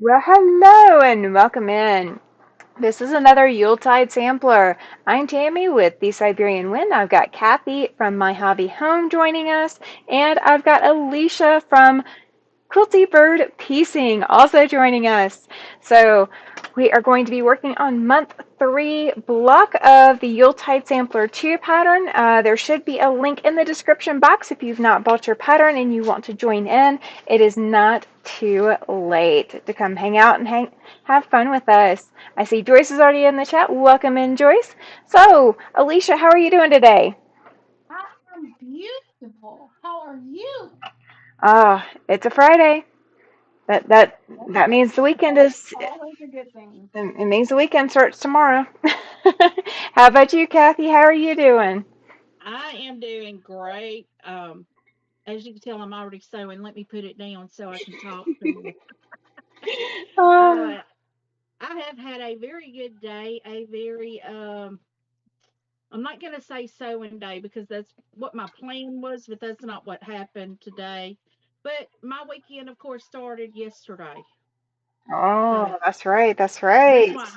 Well, hello and welcome in. This is another Yuletide sampler. I'm Tammy with the Siberian Wind. I've got Kathy from My Hobby Home joining us, and I've got Alicia from Quilty Bird Piecing also joining us. So we are going to be working on month 3 block of the Yuletide Sampler 2 pattern. There should be a link in the description box if you've not bought your pattern and you want to join in. It is not too late to come hang out and have fun with us. I see Joyce is already in the chat. Welcome in, Joyce. So, Alicia, how are you doing today? I am beautiful. How are you? It's a Friday. That that that means the weekend That's is always a good thing. It means the weekend starts tomorrow. How about you, Kathy? How are you doing? I am doing great. As you can tell, I'm already sewing. Let me put it down so I can talk to you. Oh, Uh, I have had a very good day. I'm not going to say sewing day because that's what my plan was, but that's not what happened today. But my weekend, of course, started yesterday. So oh, that's right. That's that's right. why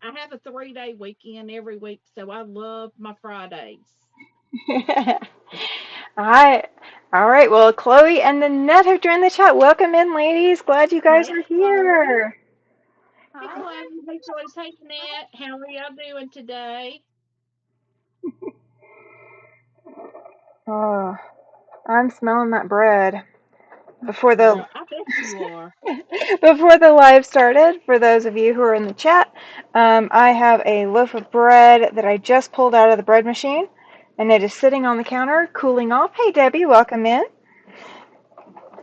I have a 3 day weekend every week. So I love my Fridays. All right. All right. Well, Chloe and Nanette have joined the chat. Welcome in, ladies. Glad you guys Hey, are Chloe. here. Hey, Hi. Chloe. Hey, Joyce. Hey, Jeanette. How are y'all doing today? Oh, I'm smelling that bread. Before the Girl, I bet you are. Before the live started, for those of you who are in the chat, I have a loaf of bread that I just pulled out of the bread machine, and it is sitting on the counter, cooling off. Hey, Debbie, welcome in.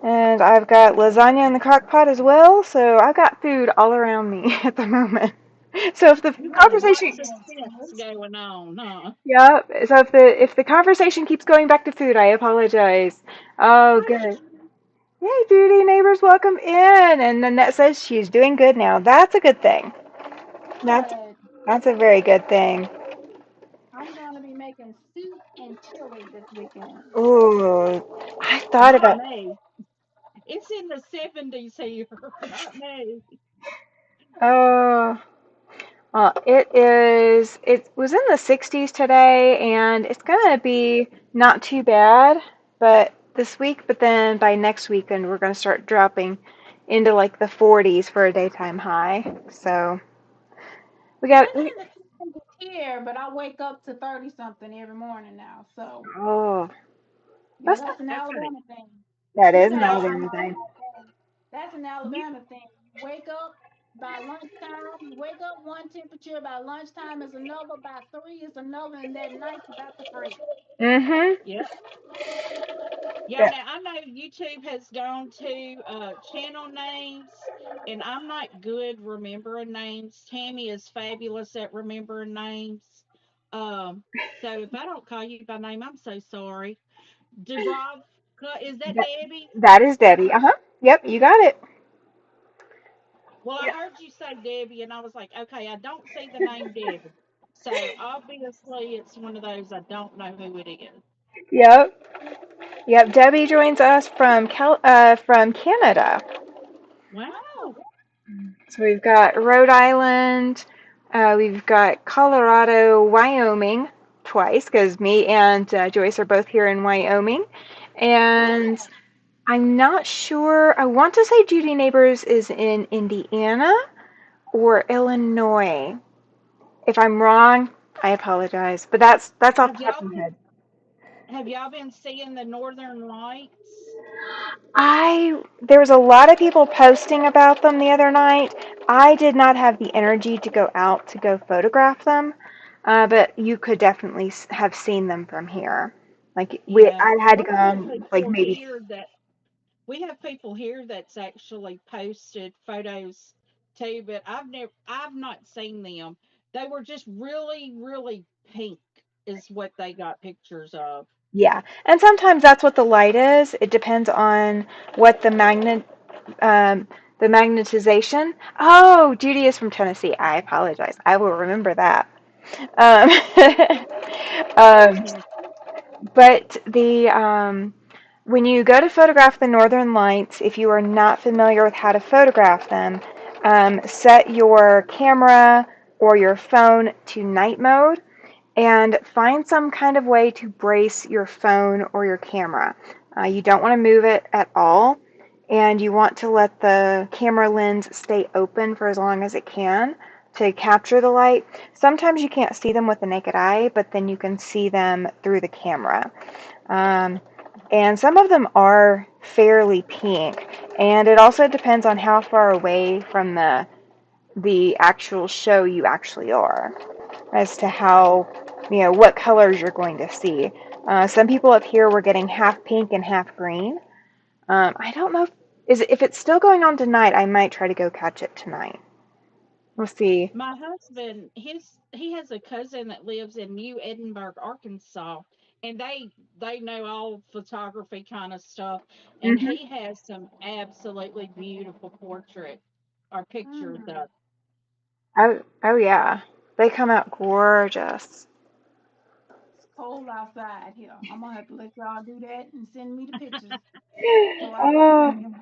And I've got lasagna in the crock pot as well, so I've got food all around me at the moment. So if the You have lots conversation, of scents going on, huh? yeah, so if the conversation keeps going back to food, I apologize. Oh, Hi, good. Judy. Hey, Judy, neighbors, welcome in. And Nanette says she's doing good now. That's a good thing. That's Good. that's a very good thing. I'm going to be making soup and chili this weekend. Ooh, I thought Not about. me. It's in the 70s here. Not me. Oh, it is. It was in the 60s today, and it's gonna be not too bad, but this week. But then by next weekend, we're gonna start dropping into like the 40s for a daytime high. So we Well, got. it's in the 70s here, but I wake up to 30 something every morning now. So, Oh, yeah, that's not. that's an Okay. Alabama thing. That You is an guys Now, don't Alabama know thing. about that. That's an you, Alabama thing. You wake up by lunchtime, you wake up one temperature, by lunchtime is another, by 3 is another, and that night's about to freeze. Mm-hmm. yeah. Yeah, Yeah. now I know YouTube has gone to channel names, and I'm not good remembering names. Tammy is fabulous at remembering names. Um, so if I don't call you by name, I'm so sorry. Dubrovka, is that That, Debbie? that is Debbie. Uh-huh. Yep, you got it. Well, I Yeah. heard you say Debbie, and I was like, okay, I don't see the name Debbie. So obviously, it's one of those I don't know who it is. Yep. Yep. Debbie joins us from Canada. Wow. So we've got Rhode Island, we've got Colorado, Wyoming twice because me and Joyce are both here in Wyoming, and I'm not sure. I want to say Judy Neighbors is in Indiana or Illinois. If I'm wrong, I apologize, but that's off Have the top y'all of my been head. have y'all been seeing the Northern Lights? I There was a lot of people posting about them the other night. I did not have the energy to go out to go photograph them, but you could definitely have seen them from here. Like Yeah. I had to We go have like people maybe. here that we have people here that's actually posted photos too, but I've not seen them. They were just really, really pink is what they got pictures of. Yeah, and sometimes that's what the light is. It depends on what um, the magnetization. Oh, Judy is from Tennessee. I apologize. I will remember that. Um, Love um, Tennessee. But when you go to photograph the northern lights, if you are not familiar with how to photograph them, set your camera or your phone to night mode and find some kind of way to brace your phone or your camera. You don't want to move it at all, and you want to let the camera lens stay open for as long as it can to capture the light. Sometimes you can't see them with the naked eye, but then you can see them through the camera. Um, and some of them are fairly pink, and it also depends on how far away from the actual show you actually are as to how, what colors you're going to see. Some people up here were getting half pink and half green. I don't know if it's still going on tonight. I might try to go catch it tonight. We'll see. My husband, he has a cousin that lives in New Edinburgh, Arkansas, and they know all photography kind of stuff, and Hmm. he has some absolutely beautiful portrait or pictures Mm. of. Oh yeah, they come out gorgeous. It's cold outside here. I'm gonna have to let y'all do that and send me the pictures so I can Uh, see them.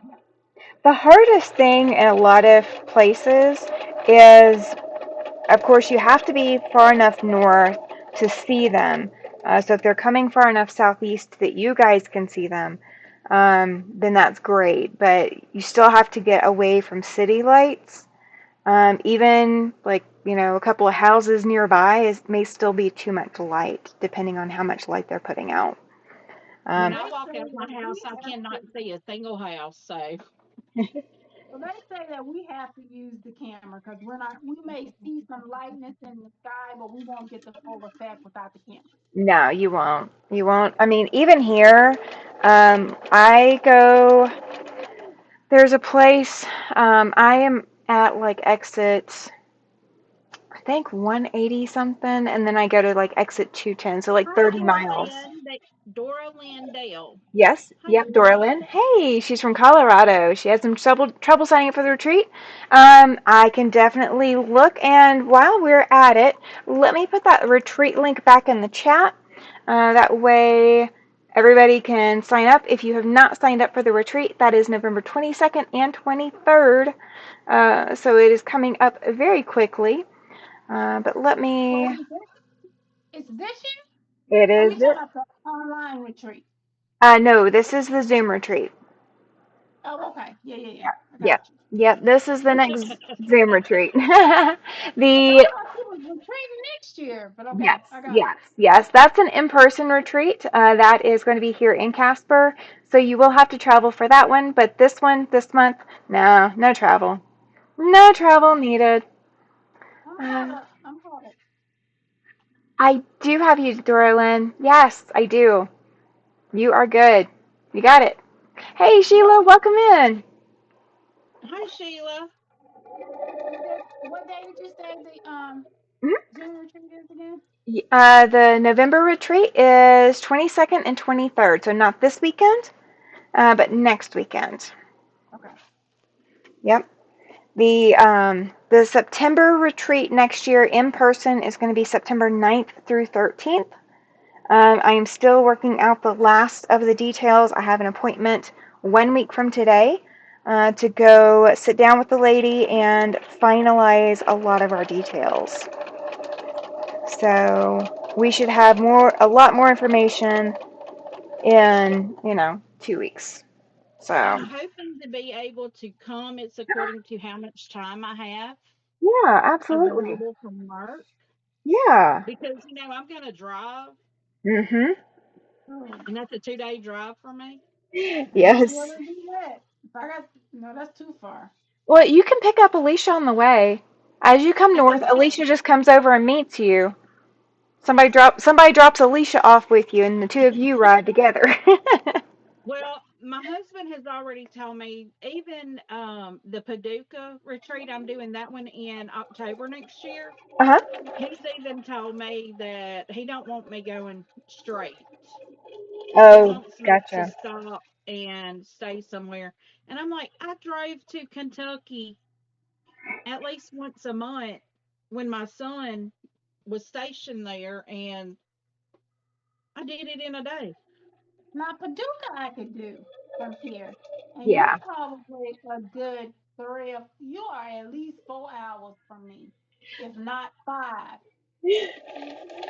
the hardest thing in a lot of places is, of course, you have to be far enough north to see them. So if they're coming far enough southeast that you guys can see them, then that's great. But you still have to get away from city lights. Even like, a couple of houses nearby may still be too much light, depending on how much light they're putting out. When Um, I They walk say out my that house, we I have cannot to. see a single house. So So they say that we have to use the camera because we may see some lightness in the sky, but we won't get the full effect without the camera. no, you won't. You won't. I mean, even here, I go. There's a place. I am at like exit, I think 180 something, and then I go to like exit 210, so like hi, 30 Dora miles. Lynn, Dora Lynn Dale. Yes, Hi, yep, Dora. Dorlyn. Hey, she's from Colorado. She had some trouble signing up for the retreat. I can definitely look, and while we're at it, let me put that retreat link back in the chat. That way, everybody can sign up. If you have not signed up for the retreat, that is November 22nd and 23rd. So it is coming up very quickly. But let Oh, me. it's this year? It Are is you it? talking about the online retreat? No, this is the Zoom retreat. Oh, okay. Yeah, yeah, yeah. Yeah, I yep, got you. yep. This is the next Zoom retreat. Because I the thought you was retreating next year, but Yes, okay, I got yes, yes. That's an in-person retreat. That is going to be here in Casper, so you will have to travel for that one. But this one, this month, no, no travel, no travel needed. I'm caught Uh, up. I'm caught up. I do have you, Dorlin. Yes, I do. You are good. You got it. Hey, What Sheila, welcome in. Hi, Sheila. what day did you say the Mhm. Zoom retreat is again? The November retreat is 22nd and 23rd, so not this weekend, but next weekend. Okay. Yep. The September retreat next year in person is going to be September 9th through 13th. I am still working out the last of the details. I have an appointment 1 week from today to go sit down with the lady and finalize a lot of our details. So we should have a lot more information in, 2 weeks. So I'm hoping to be able to come. It's according to how much time I have yeah, absolutely. available from work Yeah. because I'm going to drive, Mhm. Oh, and that's a 2-day drive for me. I won't be able Yes. to do that. If I got no, that's too far. Well, you can pick up Alicia on the way. As you come north, Alicia just comes over and meets you. Somebody drops Alicia off with you, and the two of you ride together. Well, my husband has already told me, even the Paducah retreat, I'm doing that one in October next year. Uh-huh. He's even told me that he don't want me going straight. He Oh, wants me to gotcha. stop and stay somewhere. And I'm like, I drove to Kentucky at least once a month when my son was stationed there, and I did it in a day. Now Paducah I could do. from here. And you're Yeah. probably a good you are at least 4 hours from me, if not five.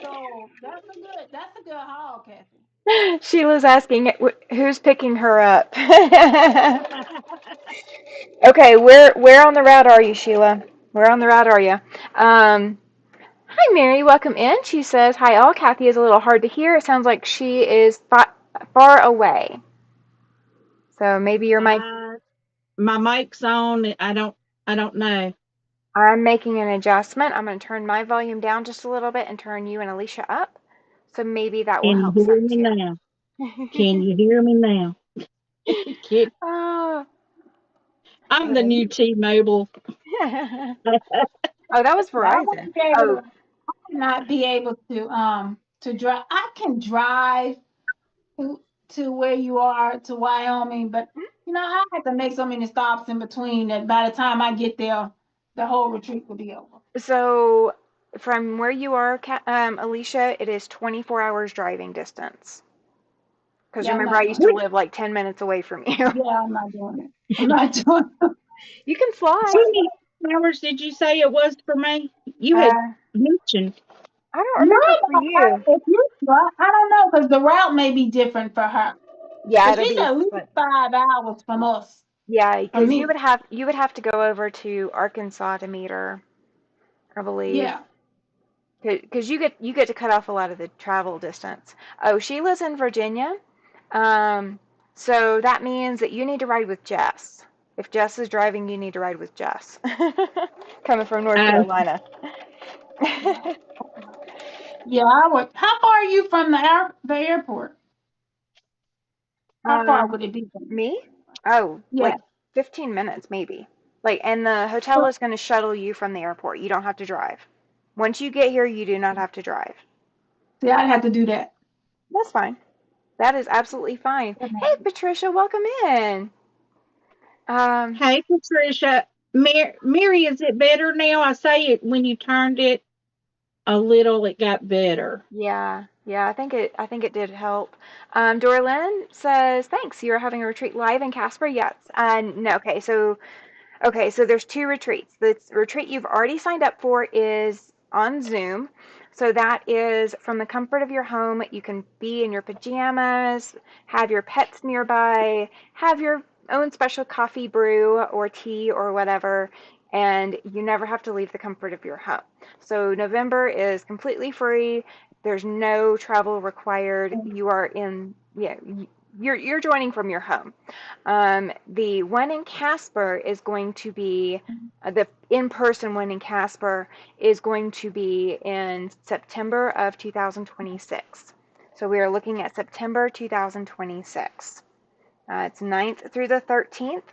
So that's a good haul, Kathy. Sheila's asking who's picking her up. Okay, where on the route are you, Sheila? Where on the route are you? Um, Hi, Mary. Welcome in. She says, "Hi, all. Kathy is a little hard to hear. It sounds like she is far away. So maybe your mic. uh, my mic's on. I don't know. I'm making an adjustment. I'm going to turn my volume down just a little bit and turn you and Alicia up. So maybe that will Can you help hear some me too." now? Can you hear me now? Can- Oh, I'm the new T-Mobile. oh, that was Yeah, I Verizon. wouldn't be able Oh, to not be able to drive. I can drive to where you are to Wyoming, but I have to make so many stops in between that by the time I get there, the whole retreat will be over. so from where you are, Alicia, it is 24 hours driving distance. Because Yeah, I'm remember, I not used doing to it. What, live like 10 minutes away from you. Yeah, I'm not doing it. I'm not doing it. You can fly. how many hours did you say it was for me? You had Uh, mentioned. I don't No, remember for you. if you, well, I don't know because the route may be different for her. Yeah, But it'll she's be a at least split. 5 hours from us, Yeah, from because me. you would have to go over to Arkansas to meet her, I believe. Yeah. Because you get to cut off a lot of the travel distance. Oh, she lives in Virginia. Um, so that means that you need to ride with Jess. If Jess is driving, you need to ride with Jess. Coming from North Uh, Carolina. Yeah. Yeah, I would. How far are you from the airport? How far Um, would it be from you? Me? Oh, Yeah. like 15 minutes maybe. Like, and the hotel So, is going to shuttle you from the airport. You don't have to drive. Once you get here, you do not have to drive. see, I'd have to do that. That's fine. That is absolutely fine. Hey, Patricia, welcome in. Um, hey, Patricia. Mary, is it better now? I say it when you turned it a little, it got better. yeah, I think it did help. Dorlyn says, thanks. You're having a retreat live in Casper? Yes. No, okay, so there's two retreats. The retreat you've already signed up for is on Zoom. So that is from the comfort of your home. You can be in your pajamas, have your pets nearby, have your own special coffee brew or tea or whatever, and you never have to leave the comfort of your home. So November is completely free. There's no travel required. You are in, yeah, you're joining from your home. The one in Casper is going to be the in-person one in Casper is going to be in September of 2026. So we are looking at September 2026. It's 9th through the 13th,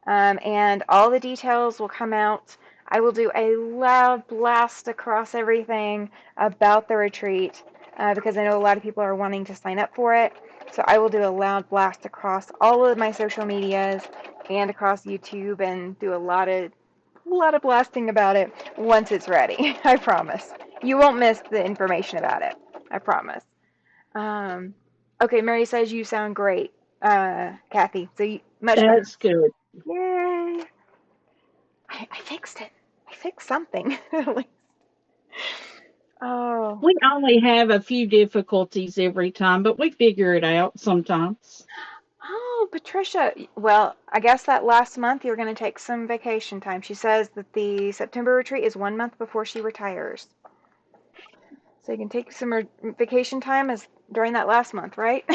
and all the details will come out. I will do a loud blast across everything about the retreat because I know a lot of people are wanting to sign up for it. So I will do a loud blast across all of my social medias and across YouTube and do a lot of blasting about it once it's ready. I promise. You won't miss the information about it. I promise. Um, okay, Mary says you sound great, Kathy. So much better. That's good. Yay! I fixed it. I fixed something. At least. Oh, We only have a few difficulties every time, but we figure it out sometimes. oh, Patricia. Well, I guess that last month you're going to take some vacation time. She says that the September retreat is 1 month before she retires, so you can take some vacation time as during that last month, right?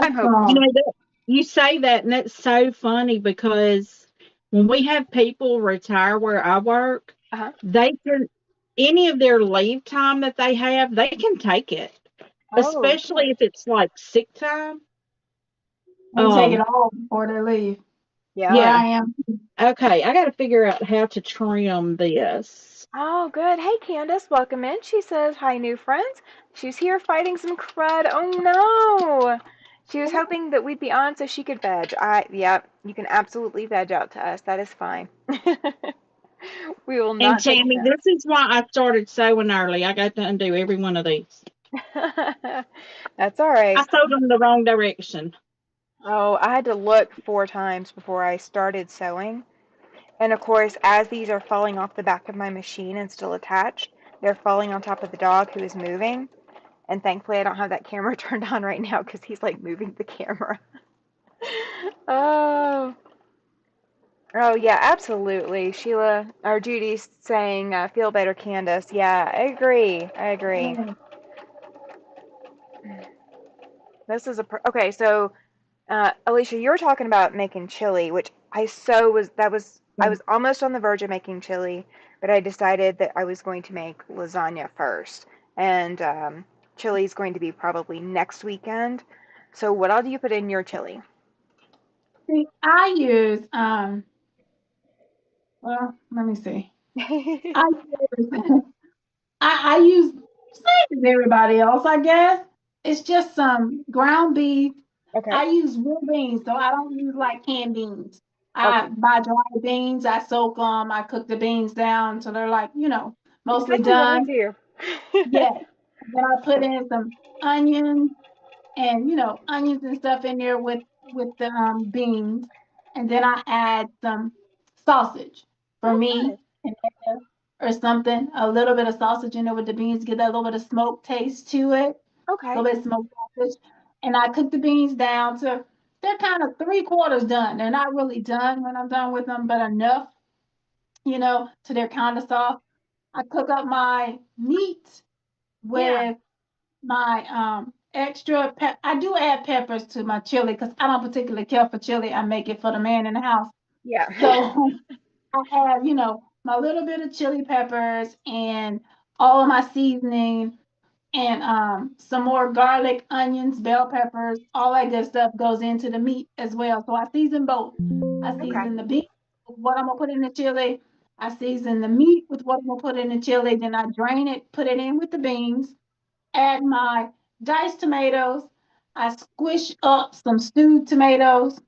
I'm hoping. You Awesome. know that you say that, and that's so funny because when we have people retire where I work, Uh-huh. they can any of their leave time that they have, they can take it, Oh, especially good. if it's like sick time. They take it Um, all before they leave. Where Yep. yeah. I am. Okay, I got to figure out how to trim this. Oh, good. Hey, Candace, welcome in. She says, hi, new friends. She's here fighting some crud. Oh, no. She was hoping that we'd be on so she could veg. Yep, you can absolutely veg out to us. That is fine. We will And not take Tammy, offense. this is why I started sewing early. I got to undo every one of these. That's all I right. sewed them the wrong direction. Oh, I had to look 4 times before I started sewing. And of course, as these are falling off the back of my machine and still attached, they're falling on top of the dog who is moving. And thankfully, I don't have that camera turned on right now because he's like moving the camera. Oh, oh yeah, absolutely. Sheila or Judy's saying, "Feel better, Candace." Yeah, I agree. I agree. Mm. This is okay. So, Alicia, you were talking about making chili, which I so was. That was I was almost on the verge of making chili, but I decided that I was going to make lasagna first, and chili is going to be probably next weekend. So, what all do you put in your chili? See, I use well, let me see. I use I use same as everybody else, I guess. It's just some ground beef. Okay. I use real beans, so I don't use like canned beans. I Okay. buy dry beans, I soak them, I cook the beans down so they're like, mostly Exactly what I done. do. Yeah. Then I put in some onions and onions and stuff in there with the beans, and then I add some sausage for Okay. me and or something, a little bit of sausage in there with the beans, get that little bit of smoke taste to it, a Okay. little bit of smoked sausage, and I cook the beans down to they're kind of three quarters done. They're not really done when I'm done with them, but enough, to they're kind of soft. I cook up my meat Yeah. with my extra I do add peppers to my chili because I don't particularly care for chili. I make it for the man in the house. Yeah. So I have, my little bit of chili peppers and all of my seasoning and some more garlic, onions, bell peppers, all that good stuff goes into the meat as well. So I season both. I Okay. season the beef with what I'm gonna put in the chili. I season the meat with what I'm gonna put in the chili. Then I drain it, put it in with the beans, add my diced tomatoes. I squish up some stewed tomatoes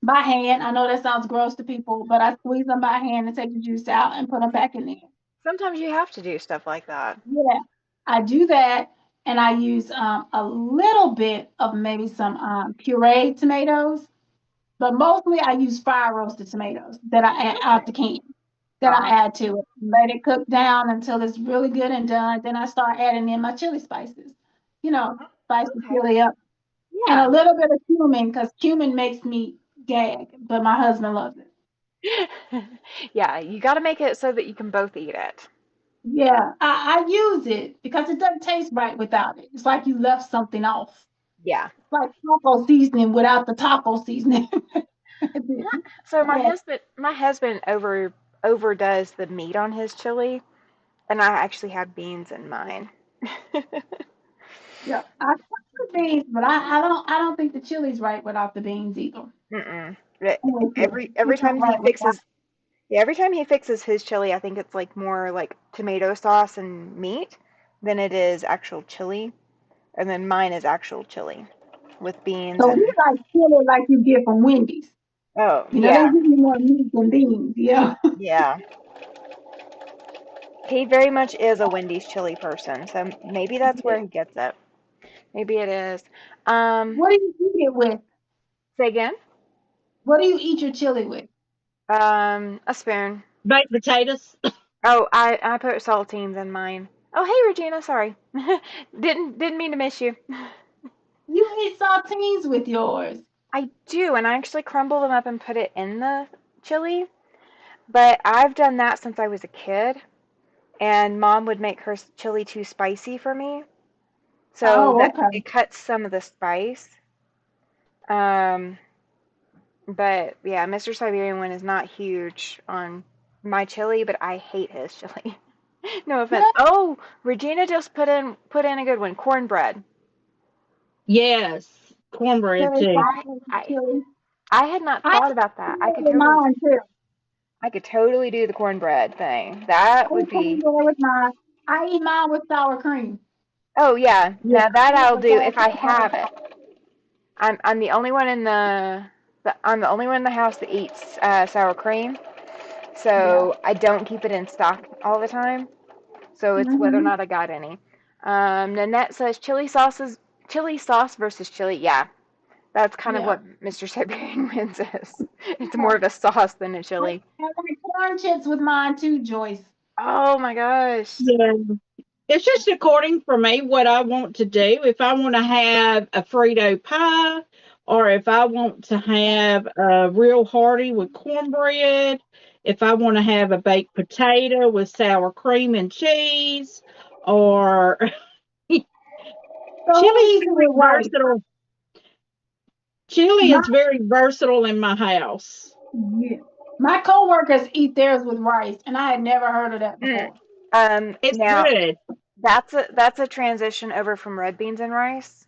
by hand. I know that sounds gross to people, but I squeeze them by hand and take the juice out and put them back in there. Sometimes you have to do stuff like that. Yeah, I do that, and I use a little bit of maybe some pureed tomatoes, but mostly I use fire roasted tomatoes that I add out Okay. the can that I Uh-huh. add to it. Let it cook down until it's really good and done. Then I start adding in my chili spices. Spice the Okay. chili up, and a Yeah. little bit of cumin because cumin makes me gag, but my husband loves it. Yeah, you got to make it so that you can both eat it. Yeah, I use it because it doesn't taste right without it. It's like you left something off. Yeah. It's like taco seasoning without the taco seasoning. So my Yeah, husband overdoes the meat on his chili, and I actually have beans in mine. yeah. I cook the beans, but I don't think the chili's right without the beans either. Mm-mm. But Oh, yeah. every It's not time he right without. fixes yeah, every time he fixes his chili, I think it's like more like tomato sauce and meat than it is actual chili. And then mine is actual chili with beans So he and like chili like you get from Wendy's. oh They yeah, give you more meat than beans. Yeah. yeah. He very much is a Wendy's chili person, so maybe that's Yeah. where he gets it. Maybe it is. Um, What do you eat it with? say again. What do you eat your chili with? A spoon. Baked potatoes. Oh, I put saltines in mine. Oh, hey Regina, sorry. Didn't mean to miss you. You eat saltines with yours. I do, and I actually crumble them up and put it in the chili. But I've done that since I was a kid, and Mom would make her chili too spicy for me, so Oh, that okay. it cuts some of the spice. Um, but yeah, Mr. Siberian one is not huge on my chili, but I hate his chili. No offense. Yeah, Oh, Regina just put in a good one, cornbread. Yes, cornbread chili too. I sauce and I chili. I had not I thought about that. eat with mine too. I could totally do the cornbread thing. That I would eat be cornbread with mine. I eat mine with sour cream. oh yeah. Yeah. Now that I like I'll a do sour if I cream on have it. top. I'm the only one in I'm the only one in the house that eats sour cream, Yeah. so I don't keep it in stock all the time. So it's whether or Mm-hmm. not I got any. Nanette says chili sauce versus chili. Yeah, That's kind of Yeah. what Mr. Siberian Winds is. It's more of a sauce than a I, chili. I like corn chips with mine too, Joyce. Oh my gosh. Yeah. It's just according for me what I want to do. If I want to have a Frito pie, or if I want to have a real hearty with cornbread, if I want to have a baked potato with sour cream and cheese, or So who chili's eats it very with rice? versatile. Chili My is very versatile in my house. yeah. My coworkers eat theirs with rice, and I had never heard of that Mm. before. It's Now good. that's a transition over from red beans and rice.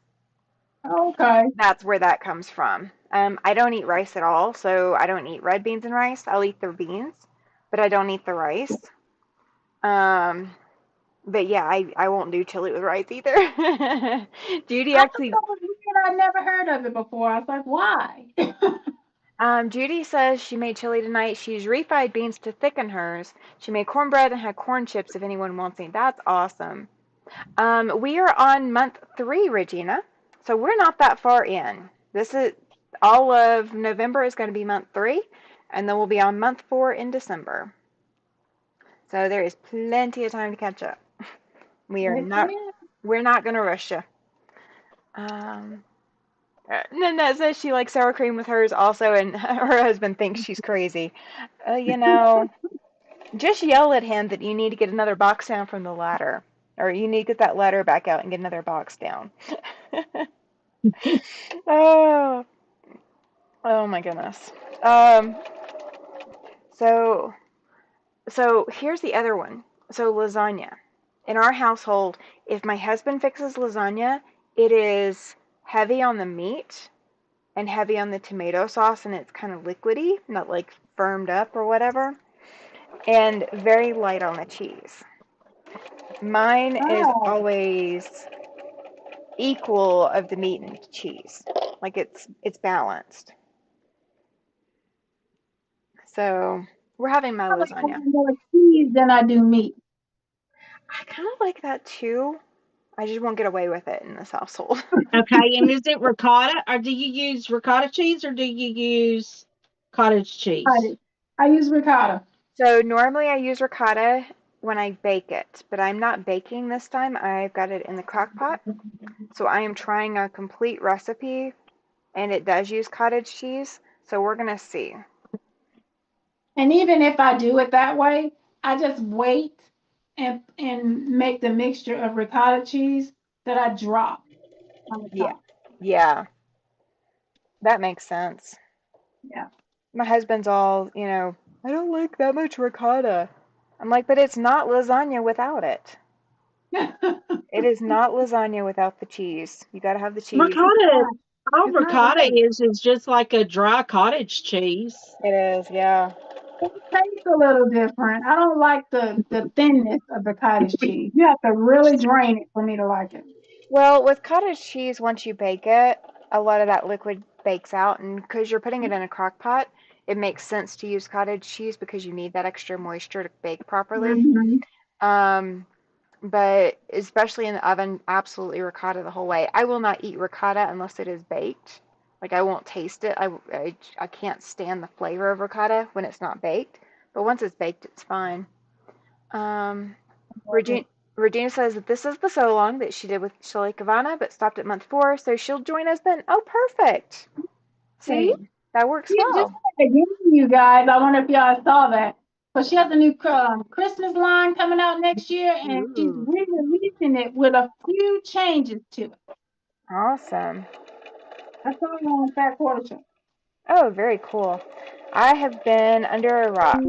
Okay. That's where that comes from. I don't eat rice at all, so I don't eat red beans and rice. I'll eat the beans, but I don't eat the rice. Um, but yeah, I won't do chili with rice either. Judy I thought actually, that was weird. I never heard of it before. I was like, why? Judy says she made chili tonight. She's refried beans to thicken hers. She made cornbread and had corn chips if anyone wants any. That's awesome. We are on month 3, Regina, so we're not that far in. This is all of November is going to be month 3, and then we'll be on month 4 in December. So there is plenty of time to catch up. We are Yes, not ma'am. we're not going to rush you. Um, Nanette says she likes sour cream with hers also, and her husband thinks she's crazy. You know, just yell at him that you need to get another box down from the ladder, or you need to get that ladder back out and get another box down. Oh, oh my goodness. Um, so so here's the other one. So lasagna. In our household, if my husband fixes lasagna, it is heavy on the meat and heavy on the tomato sauce, and it's kind of liquidy, not like firmed up or whatever, and very light on the cheese. Mine is Oh, always equal of the meat and cheese. Like it's balanced. So we're having my I like lasagna. more cheese than I do meat. I kind of like that too. I just won't get away with it in this household. Okay, and is it ricotta, or do you use ricotta cheese, or do you use cottage cheese? Ricotta. I use ricotta. So normally I use ricotta when I bake it, but I'm not baking this time. I've got it in the crock pot. So I am trying a complete recipe and it does use cottage cheese. So we're going to see. And even if I do it that way, I just wait and make the mixture of ricotta cheese that I drop on the Yeah. top. Yeah, that makes sense. Yeah. My husband's all, I don't like that much ricotta. I'm like, but it's not lasagna without it. It is not lasagna without the cheese. You got to have the cheese. It's Ricotta, not. all It's not ricotta right. is just like a dry cottage cheese. It is, yeah. It tastes a little different. I don't like the thinness of the cottage cheese. You have to really drain it for me to like it. Well, with cottage cheese, once you bake it, a lot of that liquid bakes out, and because you're putting it in a crock pot, it makes sense to use cottage cheese because you need that extra moisture to bake properly. Mm-hmm. Um, but especially in the oven, absolutely ricotta the whole way. I will not eat ricotta unless it is baked. Like I won't taste it. I can't stand the flavor of ricotta when it's not baked. But once it's baked, it's fine. Um, Regina, Regina says that this is the so long that she did with Chili Havana, but stopped at month 4, so she'll join us then. Oh, perfect. See, See, that works she just well. had again, you guys. I wonder if y'all saw that. But she has a new Christmas line coming out next year, and she's Ooh, re-releasing it with a few changes to it. awesome. I saw it on Fat Quarter Show. Oh, very cool. I have been under a rock.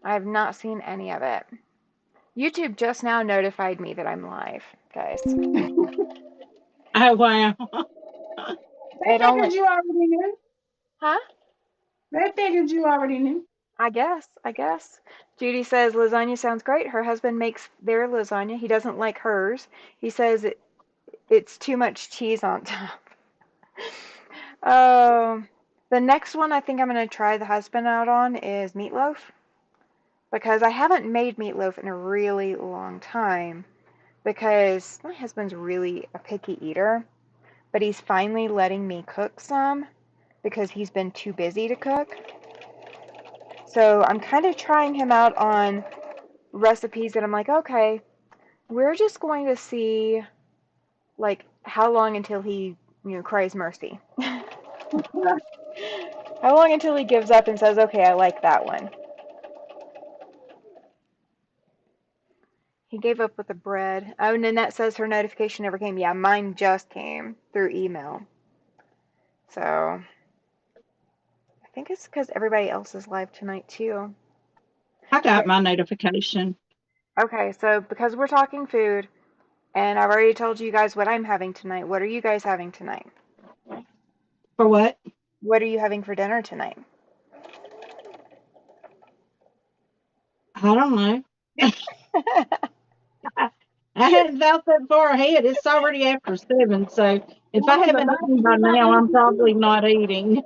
I have not seen any of it. YouTube just now notified me that I'm live, guys. Oh, wow. They It figured only, you already knew. huh? They figured you already knew. I guess, I guess. Judy says lasagna sounds great. Her husband makes their lasagna. He doesn't like hers. He says it's too much cheese on top. Oh, the next one I think I'm going to try the husband out on is meatloaf because I haven't made meatloaf in a really long time because my husband's really a picky eater. but he's finally letting me cook some because he's been too busy to cook. So I'm kind of trying him out on recipes that I'm like, okay, we're just going to see like how long until he, cries mercy. How long until he gives up and says, okay, I like that one. He gave up with the bread. Oh, Nanette says her notification never came. Yeah, mine just came through email. So I think it's because everybody else is live tonight too. I got Okay. my notification. Okay, so because we're talking food, and I've already told you guys what I'm having tonight, what are you guys having tonight? For what? What are you having for dinner tonight? I don't know. I hadn't thought that far ahead. It's already after 7, so if I was haven't about to eaten be by my now, I'm answer. probably not eating.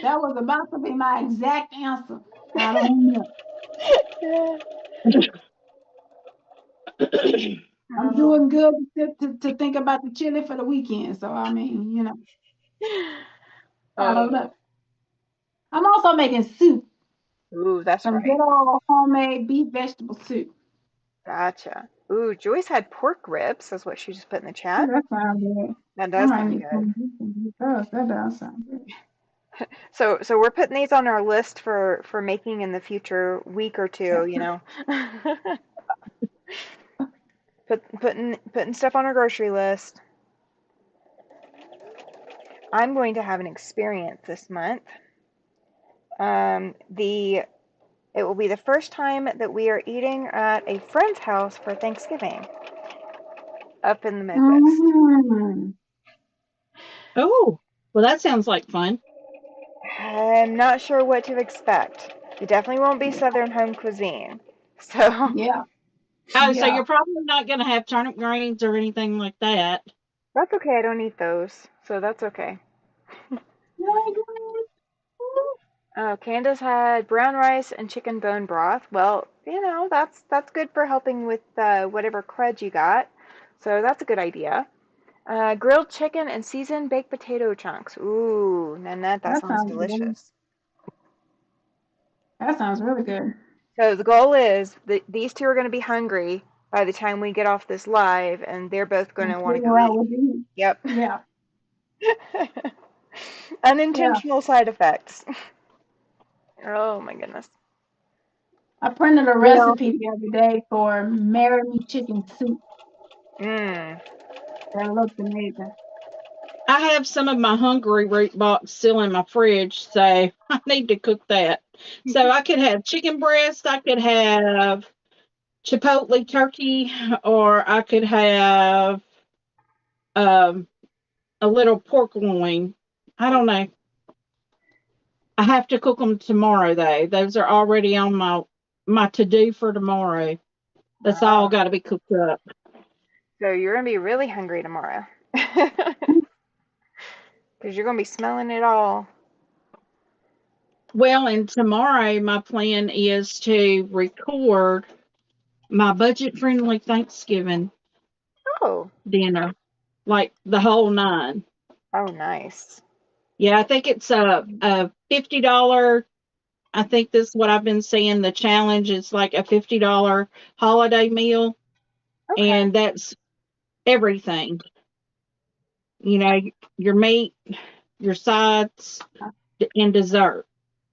That was about to be my exact answer. I don't know. I'm Oh. doing good to think about the chili for the weekend. So I mean, I don't Oh. know. I'm also making soup, Ooh, that's some right. good old homemade beef vegetable soup. Gotcha. Ooh, Joyce had pork ribs, that's what she just put in the Ooh, chat. that sounds good. That I does might sound need good. some of this. That does sound good. So we're putting these on our list for making in the future week or two, putting stuff on our grocery list. I'm going to have an experience this month. The It will be the first time that we are eating at a friend's house for Thanksgiving up in the Midwest. Mm, Oh, well, that sounds like fun. I'm not sure what to expect. It definitely won't be Southern home cuisine. So yeah, Oh, so yeah. you're probably not going to have turnip greens or anything like that. that's okay. I don't eat those. So that's okay. Oh, Candace had brown rice and chicken bone broth. Well, that's good for helping with whatever crud you got. So that's a good idea. Grilled chicken and seasoned baked potato chunks. Ooh, Nanette, that That sounds sounds really. delicious. That sounds really good. So the goal is that these two are going to be hungry by the time we get off this live, and they're both going And to want to go figure out eat. what to eat. Yep. Yeah, yeah. Unintentional side effects. Oh my goodness. I printed a Well, recipe the other day for marry me chicken soup. Mmm. That looked amazing. I have some of my Hungary root box still in my fridge, so I need to cook that. So I could have chicken breast, I could have chipotle turkey, or I could have um, a little pork loin. I don't know. I have to cook them tomorrow, though. Those are already on my to do for tomorrow. That's all Wow. got to be cooked up. So you're going to be really hungry tomorrow. Because you're going to be smelling it all. Well, and tomorrow my plan is to record my budget friendly Thanksgiving Oh. dinner, like the whole nine. Oh, nice. Yeah, I think it's a $50. I think this is what I've been seeing. The challenge is like a $50 holiday meal, Okay. and that's everything. You know, your meat, your sides, and dessert.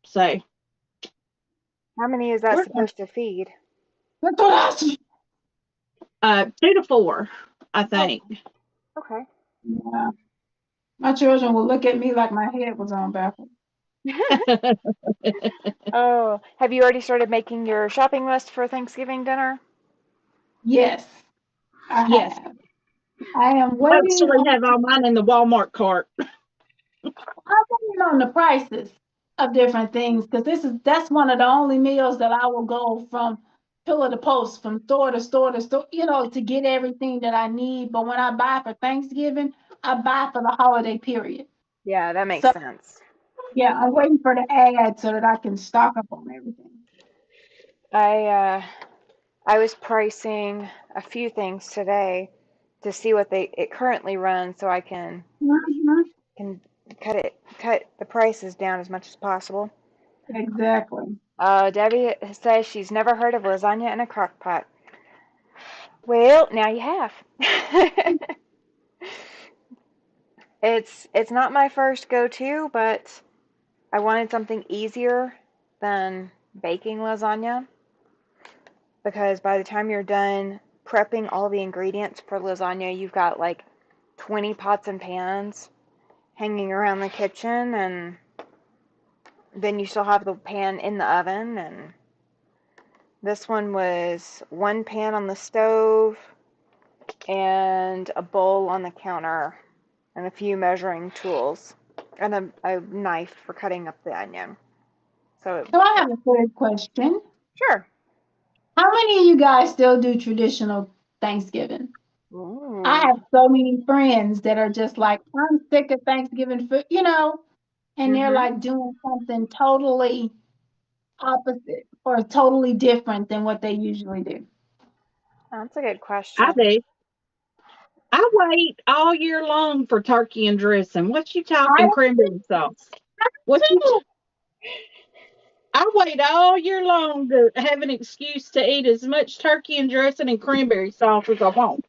So How many is that we're supposed to feed? That's what I said. 2 to 4, I Oh, think. okay. Yeah. My children will look at me like my head was on backwards. Oh, have you already started making your shopping list for Thanksgiving dinner? Yes, I Yes, have. I am I waiting actually on have all mine in the Walmart cart. I'm waiting on the prices of different things because that's one of the only meals that I will go from pillar to post, from store to store to store, to get everything that I need. But when I buy for Thanksgiving, I buy for the holiday period. Yeah, that makes So sense. yeah, I'm waiting for the ad so that I can stock up on everything. I uh I was pricing a few things today to see what it currently runs, so I Mhm. can cut the prices down as much as possible. Exactly. Debbie says she's never heard of lasagna in a crock pot. Well, now you have. It's not my first go-to, but I wanted something easier than baking lasagna, because by the time you're done prepping all the ingredients for lasagna, you've got like 20 pots and pans hanging around the kitchen, and then you still have the pan in the oven. And this one was one pan on the stove and a bowl on the counter and a few measuring tools and a knife for cutting up the onion. So, So I have a third question. sure. How many of you guys still do traditional Thanksgiving? I Ooh. have so many friends that are just like, I'm sick of Thanksgiving food, and they're Mhm. like doing something totally opposite or totally different than what they usually do. That's a good I question. do. I wait all year long for turkey and dressing. What you I talking cranberry sauce? What you? do. I wait all year long to have an excuse to eat as much turkey and dressing and cranberry sauce as I want.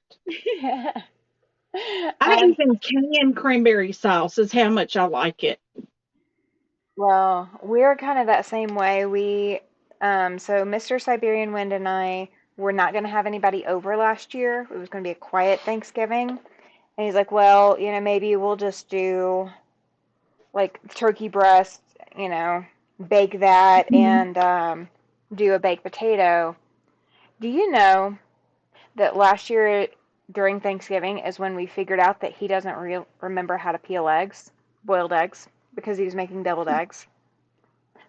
I um, even can cranberry sauce is how much I like it. well, we're kind of that same way. So Mr. Siberian Wind and I were not going to have anybody over last year. It was going to be a quiet Thanksgiving. And he's like, well, maybe we'll just do like turkey breast, bake that Mhm. and do a baked potato. Do you know that last year during Thanksgiving is when we figured out that he doesn't remember how to peel eggs, boiled eggs, because he was making deviled eggs?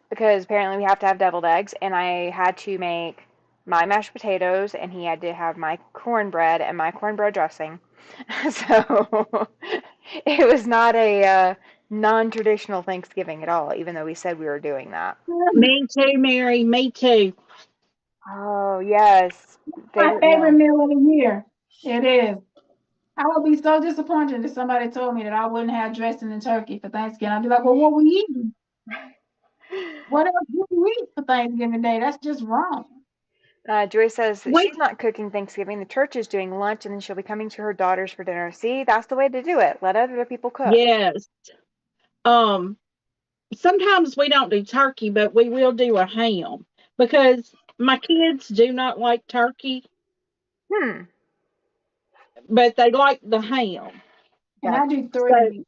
Because apparently we have to have deviled eggs, and I had to make my mashed potatoes, and he had to have my cornbread and my cornbread dressing. So it was not a non-traditional Thanksgiving at all, even though we said we were doing that. Me too, Mary. Me too. Oh, yes. My Favorite favorite meal. meal of the year. It is. I would be so disappointed if somebody told me that I wouldn't have dressing and turkey for Thanksgiving. I'd be like, well, what we eating? What else do we eat for Thanksgiving Day? That's just wrong. Joy says that Wait, she's not cooking Thanksgiving. The church is doing lunch, and then she'll be coming to her daughters for dinner. See, that's the way to do it. Let other people cook. yes. Um, Sometimes we don't do turkey, but we will do a ham because my kids do not like turkey, Hmm. but they like the ham. And I Gotcha. do So three.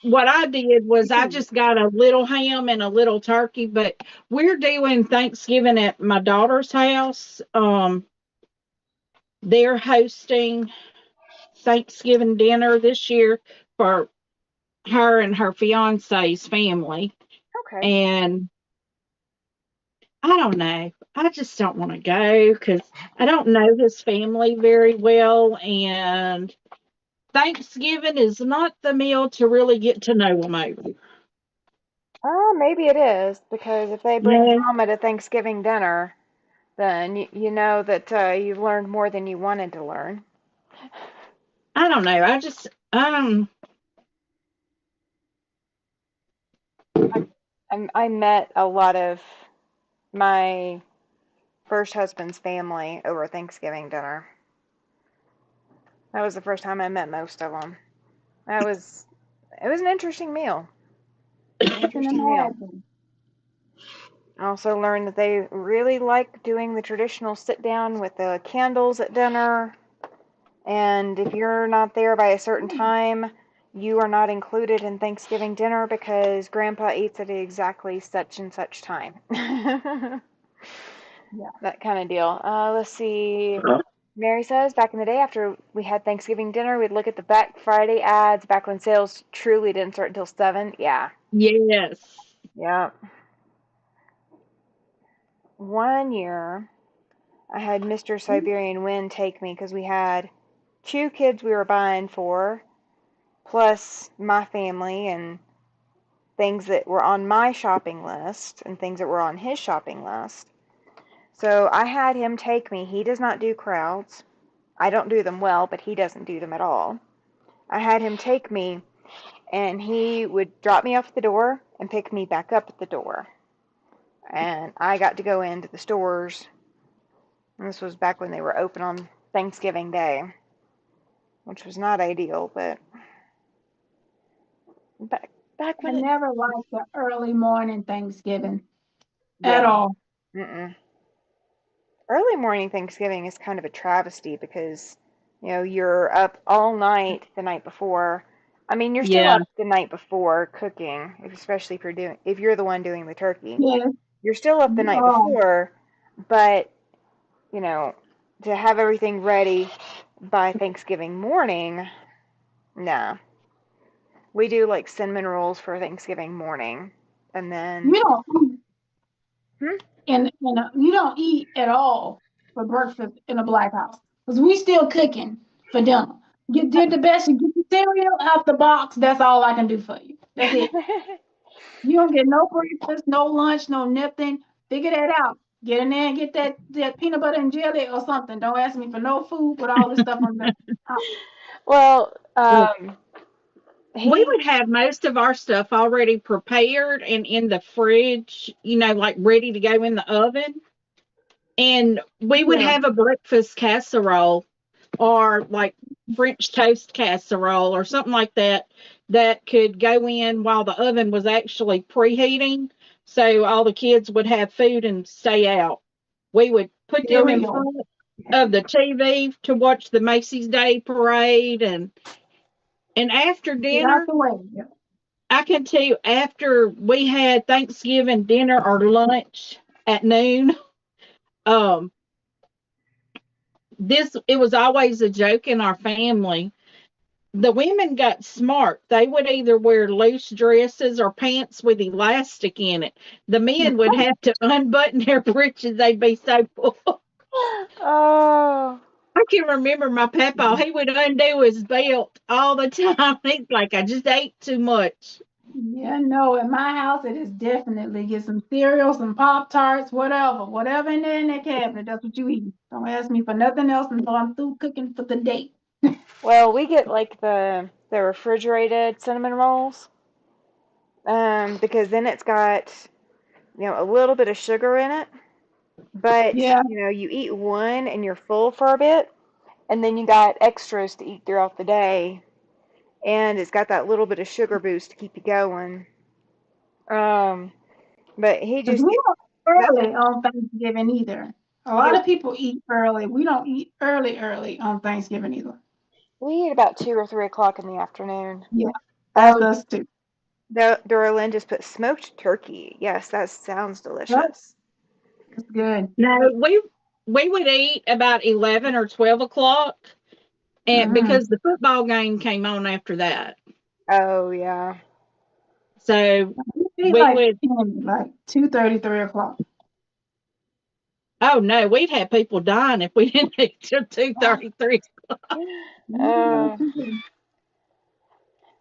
what I did was I just got a little ham and a little turkey, but we're doing Thanksgiving at my daughter's house. They're hosting Thanksgiving dinner this year for her and her fiance's family. Okay. And I don't know. I just don't want to go because I don't know his family very well. And Thanksgiving is not the meal to really get to know them over. Oh, maybe it is, because if they bring No, drama to Thanksgiving dinner, then you know that you've learned more than you wanted to learn. I don't know. I met a lot of my first husband's family over Thanksgiving dinner. That was the first time I met most of them. That was it was an interesting meal. An I can interesting meal. imagine. I also learned that they really like doing the traditional sit down with the candles at dinner. And if you're not there by a certain time, you are not included in Thanksgiving dinner because Grandpa eats at exactly such and such time. Yeah. That kind of deal. Let's see. Mary says back in the day, after we had Thanksgiving dinner, we'd look at the Black Friday ads back when sales truly didn't start until 7. Yeah. yes. Yeah. One year, I had Mr. Siberian Wind take me because we had two kids we were buying for, plus my family and things that were on my shopping list and things that were on his shopping list. So I had him take me. He does not do crowds. I don't do them well, but he doesn't do them at all. I had him take me, and he would drop me off at the door and pick me back up at the door. And I got to go into the stores. And this was back when they were open on Thanksgiving Day, which was not ideal, but back back I when it, never liked the early morning Thanksgiving at yeah. all. Mm-mm. Early morning Thanksgiving is kind of a travesty because, you're up all night the night before. I mean, you're still Yeah. up the night before cooking, especially if you're the one doing the turkey. Yes, You're still up the you night are. before, but, you know, to have everything ready by Thanksgiving morning, nah. We do like cinnamon rolls for Thanksgiving morning, and You then, don't eat, hmm? you don't eat at all for breakfast in a black house because we still cooking for dinner. You did the best. You get the cereal out the box. That's all I can do for you. That's it. You don't get no breakfast, no lunch, no nothing. Figure that out. Get in there and get that peanut butter and jelly or something. Don't ask me for no food with all this stuff on the house. Well, Well, we he, would have most of our stuff already prepared and in the fridge, like ready to go in the oven. And we would Yeah, have a breakfast casserole or like French toast casserole or something like that that could go in while the oven was actually preheating. So all the kids would have food and stay out. We would put there them we in go. front of the TV to watch the Macy's Day Parade, and after Get out dinner, the way. Yeah. I can tell you after we had Thanksgiving dinner or lunch at noon, um, this it was always a joke in our family. The women got smart. They would either wear loose dresses or pants with elastic in it. The men would have to unbutton their breeches. They'd be so full. oh, I can remember my papa. He would undo his belt all the time. He's like, I just ate too much. Yeah, no, in my house it is definitely get some cereal, some Pop Tarts, whatever in there in that cabinet. That's what you eat. Don't ask me for nothing else until I'm through cooking for the day. well, we get like the refrigerated cinnamon rolls, because then it's got, a little bit of sugar in it, but, Yeah, you eat one and you're full for a bit, and then you got extras to eat throughout the day, and it's got that little bit of sugar boost to keep you going. Um, but he because just we don't eat that's early on Thanksgiving either. A lot yeah, of people eat early. We don't eat early on Thanksgiving either. we eat about 2 or 3 o'clock in the afternoon. Yeah, that's Oh, us too. Dorlin just put smoked turkey. Yes, that sounds Yep, delicious. that's good. No, we would eat about 11 or 12 o'clock, and Mm-hmm. because the football game came on after that, Oh yeah. so We eat we like would. 10, like 2:30, 3 o'clock. Oh no, we'd have people dying if we didn't eat till two Wow. thirty three. We do that Uh, too.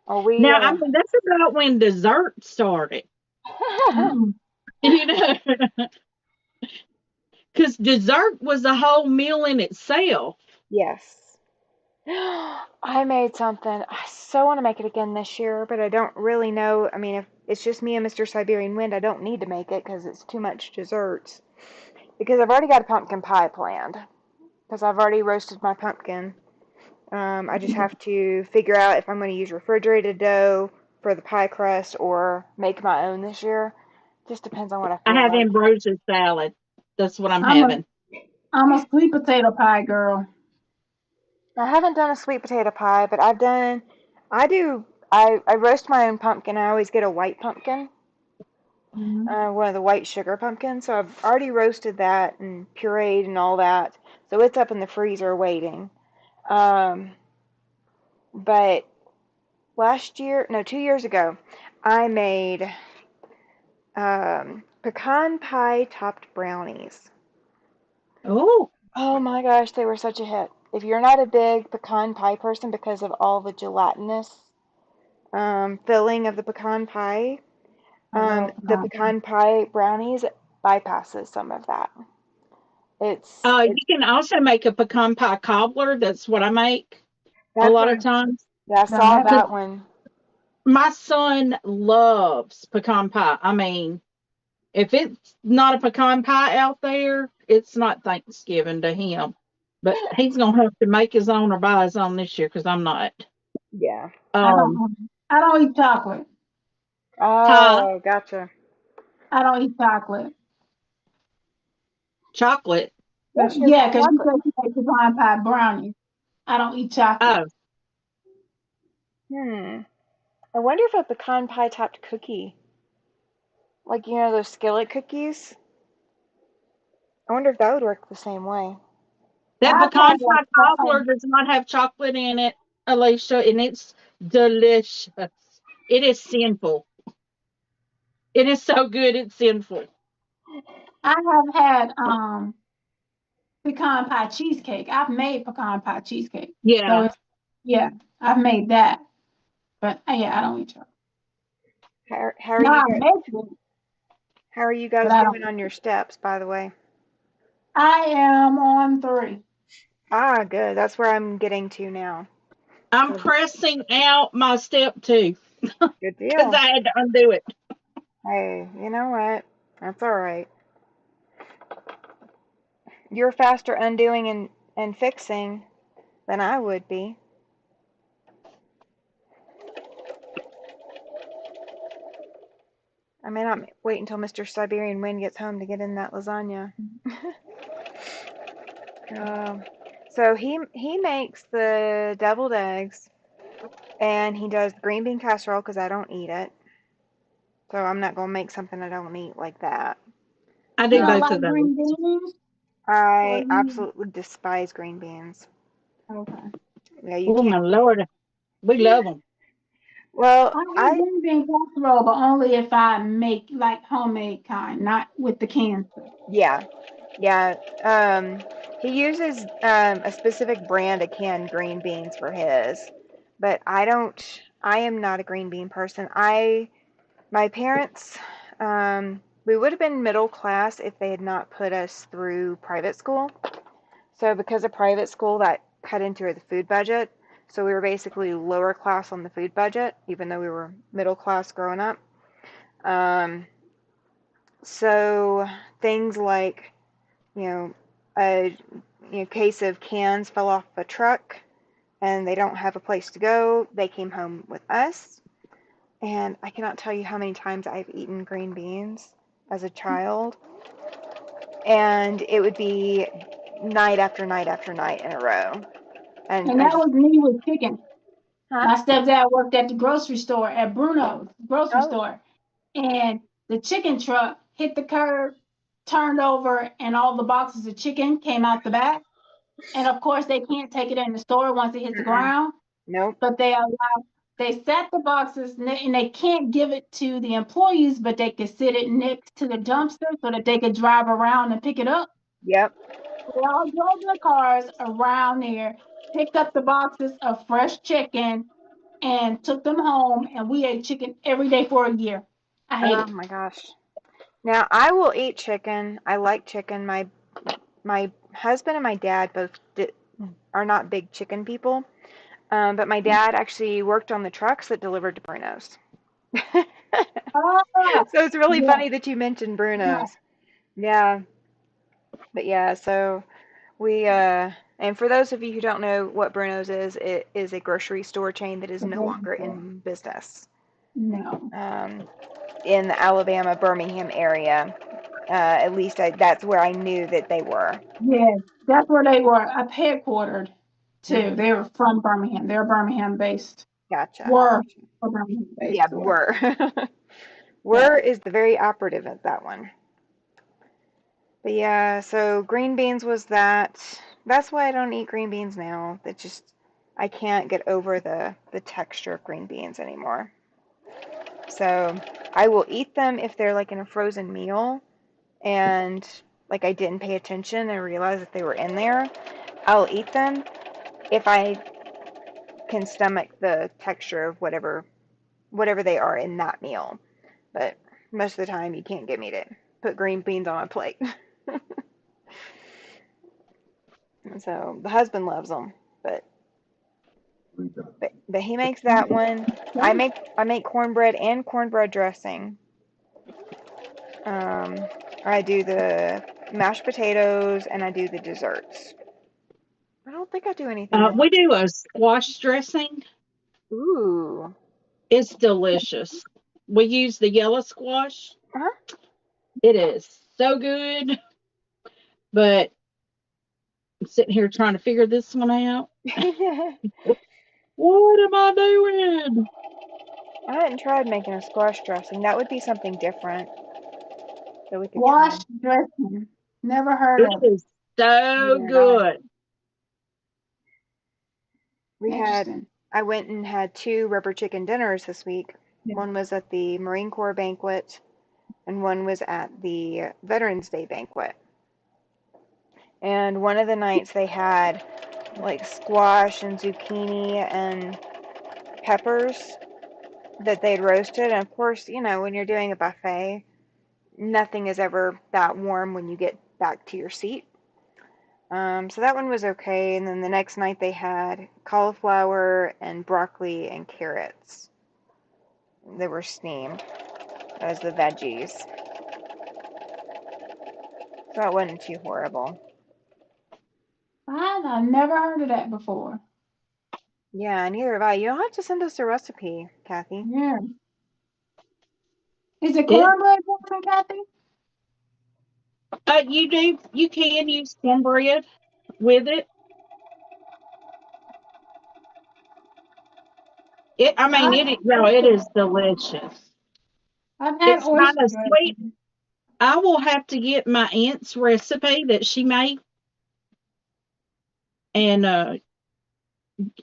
oh we Now, I mean, that's about when dessert started, Mm-mm. you know, because dessert was a whole meal in itself. yes. I made something. I so want to make it again this year, but I don't really know. I mean, if it's just me and Mr. Siberian Wind, I don't need to make it because it's too much desserts. Because I've already got a pumpkin pie planned. Because I've already roasted my pumpkin. I just have to figure out if I'm going to use refrigerated dough for the pie crust or make my own this year. Just depends on what I I feel have like. ambrosia salad. That's what I'm I'm a having. I'm a sweet potato pie girl. I haven't done a sweet potato pie, but I do, I roast my own pumpkin. I always get a white pumpkin, Mhm. one of the white sugar pumpkins. So I've already roasted that and pureed and all that. So it's up in the freezer waiting. Um, but last year, no, 2 years ago, I made pecan pie topped brownies. Oh, Oh my gosh, they were such a hit. If you're not a big pecan pie person because of all the gelatinous filling of the pecan pie, I love the pecan pie. pecan pie brownies bypasses some of that. It's You can also make a pecan pie cobbler. That's what I make a that's lot what of times. yeah, I Now saw that's 'Cause that one. my son loves pecan pie. I mean, if it's not a pecan pie out there, it's not Thanksgiving to him. But he's gonna have to make his own or buy his own this year because I'm not. Yeah. Um, I don't eat chocolate. huh? Oh, gotcha. I don't eat chocolate. Chocolate. Yeah, she doesn't Yeah, eat because you chocolate. said you make pecan pie brownies. I don't eat chocolate. Oh, Hmm. I wonder if a pecan pie topped cookie, like those skillet cookies. I wonder if that would work the same way. that I've had pecan pie cobbler does not have chocolate in it, Alicia, and it's delicious. It is sinful. It is so good, it's sinful. I have had pecan pie cheesecake. I've made pecan pie cheesecake. So Yeah. it's yeah, I've made that. But yeah, I don't eat chocolate. How are No, you I guys? make it, How are you but guys I don't. doing on your steps, by the way? I am on 3. Ah, good. That's where I'm getting to now. I'm So pressing out my step two good because deal. I had to undo it. Hey, you know what? That's all right. You're faster undoing and fixing than I would be. I may not wait until Mr. Siberian Wind gets home to get in that lasagna. Um, so he makes the deviled eggs and he does the green bean casserole because I don't eat it. So I'm not gonna make something I don't eat like that. I You do don't both Um, of like those. green beans? Or I you absolutely despise green beans. okay. Yeah, you Oh can't. my lord, we love them. Well, I eat I green bean casserole, but only if I make like homemade kind, not with the canned stuff. yeah, yeah. He uses a specific brand of canned green beans for his, but I don't. I am not a green bean person. My parents, we would have been middle class if they had not put us through private school. So because of private school, that cut into the food budget. So we were basically lower class on the food budget, even though we were middle class growing up. Um, so things like, you know, a case of cans fell off a truck and they don't have a place to go. They came home with us. And I cannot tell you how many times I've eaten green beans as a child. And it would be night after night after night in a row. And And I that just, was me with chicken. huh? My stepdad worked at the grocery store at Bruno's grocery Oh, store, and the chicken truck hit the curb, turned over, and all the boxes of chicken came out the back. And of course, they can't take it in the store once it hits the mm-mm. ground, Nope. but they set the boxes and they can't give it to the employees, but they could sit it next to the dumpster so that they could drive around and pick it up. Yep. They all drove their cars around there, picked up the boxes of fresh chicken, and took them home. And we ate chicken every day for a year. I hate Oh it. my gosh. Now I will eat chicken. I like chicken. My husband and my dad both are not big chicken people. But my dad actually worked on the trucks that delivered to Bruno's. Ah, So it's really yeah, funny that you mentioned yeah. Bruno's. Yeah, but yeah, so we and for those of you who don't know what Bruno's is, it is a grocery store chain that is The no grocery longer store. in business. No. Um, in the Alabama Birmingham area, at least that's where I knew that they were. Yes, that's where they were up headquartered too. Hmm. They were from Birmingham. They're Birmingham based. Gotcha, Were gotcha. a Birmingham Yeah, based store. were. Yeah. Were is the very operative of that one. But yeah, so green beans was that. That's why I don't eat green beans now. That just I can't get over the texture of green beans anymore. So I will eat them if they're like in a frozen meal and like I didn't pay attention and realize that they were in there. I'll eat them if I can stomach the texture of whatever they are in that meal. But most of the time you can't get me to put green beans on my plate. So the husband loves them, but but he makes that one. I make cornbread and cornbread dressing. Um, I do the mashed potatoes and I do the desserts. I don't think I do anything else. We do a squash dressing. Ooh. It's delicious. We use the yellow squash. Uh-huh. It is so good, but I'm sitting here trying to figure this one out. What am I doing? I hadn't tried making a squash dressing. That would be something different that we could try. Wash dressing. Never heard It of it. is so Neither had I. good. Interesting. I went and had two rubber chicken dinners this week. Yeah. One was at the Marine Corps banquet, and one was at the Veterans Day banquet. And one of the nights they had like squash and zucchini and peppers that they'd roasted. And of course, when you're doing a buffet, nothing is ever that warm when you get back to your seat. So that one was okay. And then the next night they had cauliflower and broccoli and carrots. They were steamed as the veggies. So that wasn't too horrible. I've never heard of that before. Yeah, neither have I. You'll have to send us a recipe, Kathy. Yeah. Is it It cornbread dressing, Kathy? you can use cornbread with it. I mean I, it is delicious. I've had It's kind oyster of sweet. dressing. I will have to get my aunt's recipe that she made, and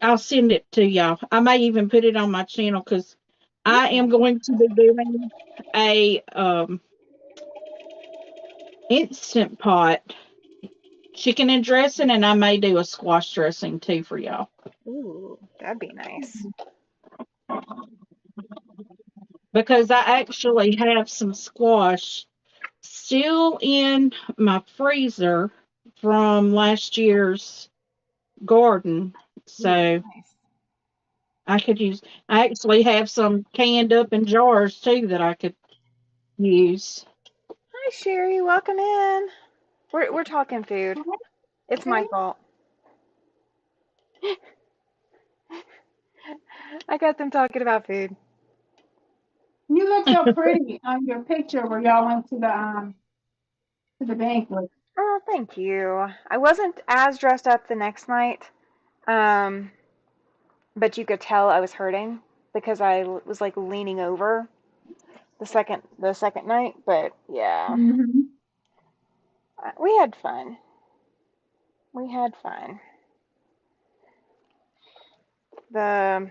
I'll send it to y'all. I may even put it on my channel because I Okay. am going to be doing a instant pot chicken and dressing, and I may do a squash dressing too for y'all. Ooh, that'd be nice. Because I actually have some squash still in my freezer from last year's garden. Ooh, So nice. I actually have some canned up in jars too that I could use. Hi, Sherry. Welcome in. We're talking food. It's my Okay. fault. I got them talking about food. You look so pretty on your picture where y'all went to the banquet. Oh, thank you. I wasn't as dressed up the next night, um, but you could tell I was hurting because was like leaning over the second night. But yeah, Mm-hmm. we had fun. We had fun. The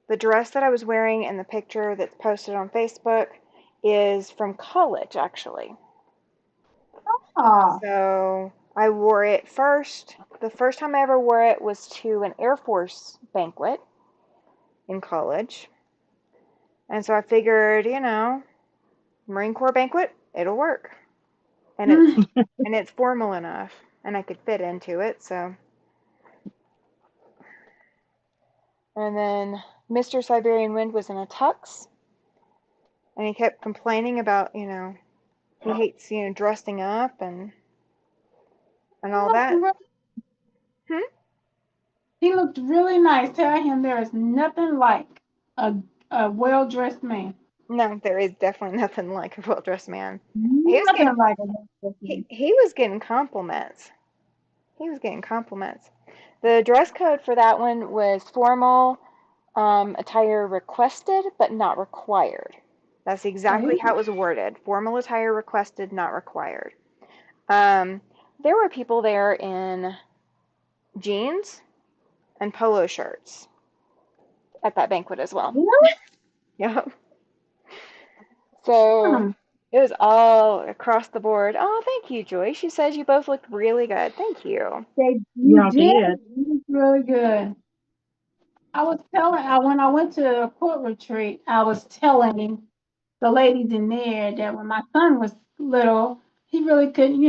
the dress that I was wearing in the picture that's posted on Facebook is from college, actually. Oh. So I wore it first. The first time I ever wore it was to an Air Force banquet in college. And so I figured, Marine Corps banquet, it'll work. And it's and it's formal enough and I could fit into it, so and then Mr. Siberian Wind was in a tux and he kept complaining about, he hates, dressing up and He all looked, that. re- Hmm? he looked really nice. Tell him there is nothing like a, a well dressed man. No, there is definitely nothing like a well-dressed man. He was getting Nothing like a well dressed he, man. he was getting compliments. He was getting compliments. The dress code for that one was formal attire requested but not required. That's exactly Okay. how it was worded. Formal attire requested, not required. Um, there were people there in jeans and polo shirts at that banquet as well. Really? Yep. So Hmm. it was all across the board. Oh, thank you, Joyce. She says you both looked really good. Thank you. You Y'all did. did. You looked really good. When I went to a court retreat, I was telling the ladies in there that when my son was little, he really couldn't,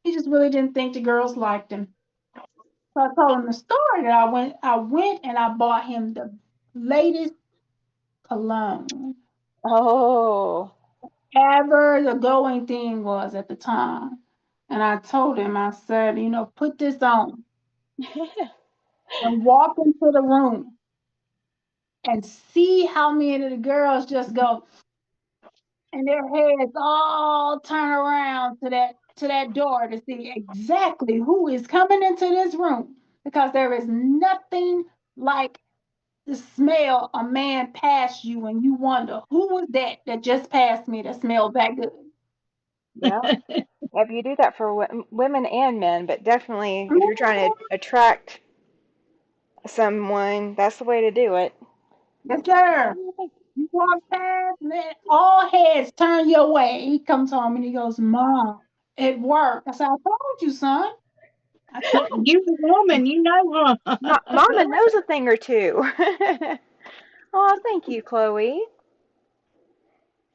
he just really didn't think the girls liked him. So I told him the story that I went and I bought him the latest cologne Oh. ever the going thing was at the time. And I told him, I said, put this on and walk into the room and see how many of the girls just go and their heads all turn around to that door to see exactly who is coming into this room because there is nothing like the smell a man pass you and you wonder who was that just passed me that smelled that good. Yeah. If you do that for women and men, but definitely if you're trying to attract someone, that's the way to do it. Yes, sir. You walk past, and then all heads turn your way. He comes home and he goes, Mom, it worked. I said, I told you, son. I Well, told you a woman, you know, huh? Mama knows a thing or two. Oh, thank you, Chloe.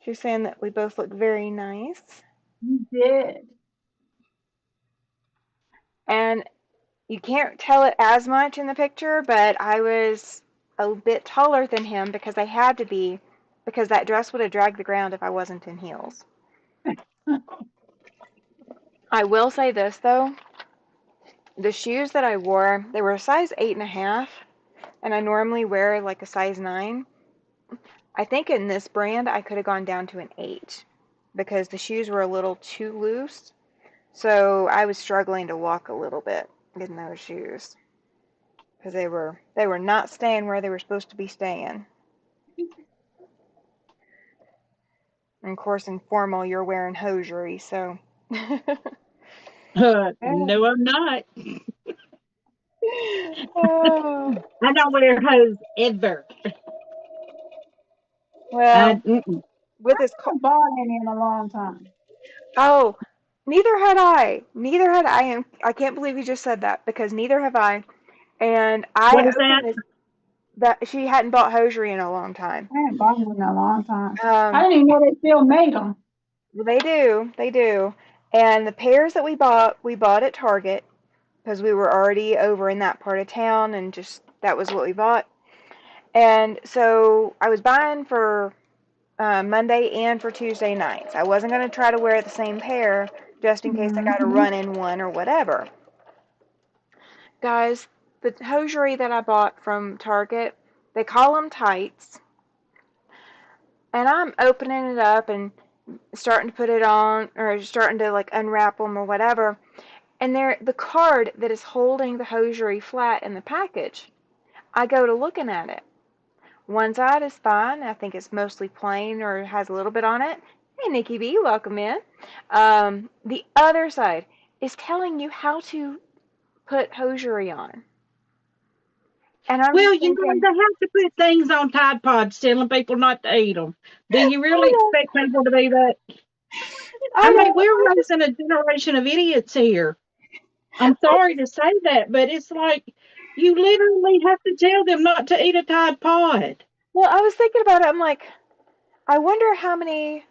She's saying that we both look very nice. you did. And you can't tell it as much in the picture, but I was a bit taller than him because I had to be, because that dress would have dragged the ground if I wasn't in heels. I will say this though, the shoes that I wore, they were a size 8.5, and I normally wear like a size 9. I think in this brand I could have gone down to an 8 because the shoes were a little too loose. So I was struggling to walk a little bit in those shoes because they were not staying where they were supposed to be staying. And of course, in formal, you're wearing hosiery, so. No, I'm not. Oh, I don't wear hose ever. I well, mm-mm. with I this. haven't bought any in a long time. Oh, neither had I. Neither had I. And I can't believe you just said that because neither have I. And What I is opened that? this. That she hadn't bought hosiery in a long time. I haven't bought any in a long time. I Um, didn't even know they still made them. well, they do. They do. And the pairs that we bought at Target because we were already over in that part of town and just that was what we bought. And so I was buying for Monday and for Tuesday nights. I wasn't going to try to wear the same pair just in case I got a Mm-hmm. run in one or whatever. Guys, the hosiery that I bought from Target, they call them tights. And I'm opening it up and starting to put it on or starting to like unwrap them or whatever. And there, the card that is holding the hosiery flat in the package, I go to looking at it. One side is fine. I think it's mostly plain or has a little bit on it. Hey, Nikki B, welcome in. The other side is telling you how to put hosiery on. And I'm Well, just you know, thinking, they have to put things on Tide Pods telling people not to eat them. Do you I really don't, expect people to do that? I I mean, don't, we're I just, raising a generation of idiots here. I'm I sorry just, to say that, but it's like you literally have to tell them not to eat a Tide Pod. well, I was thinking about it. I'm like, I wonder how many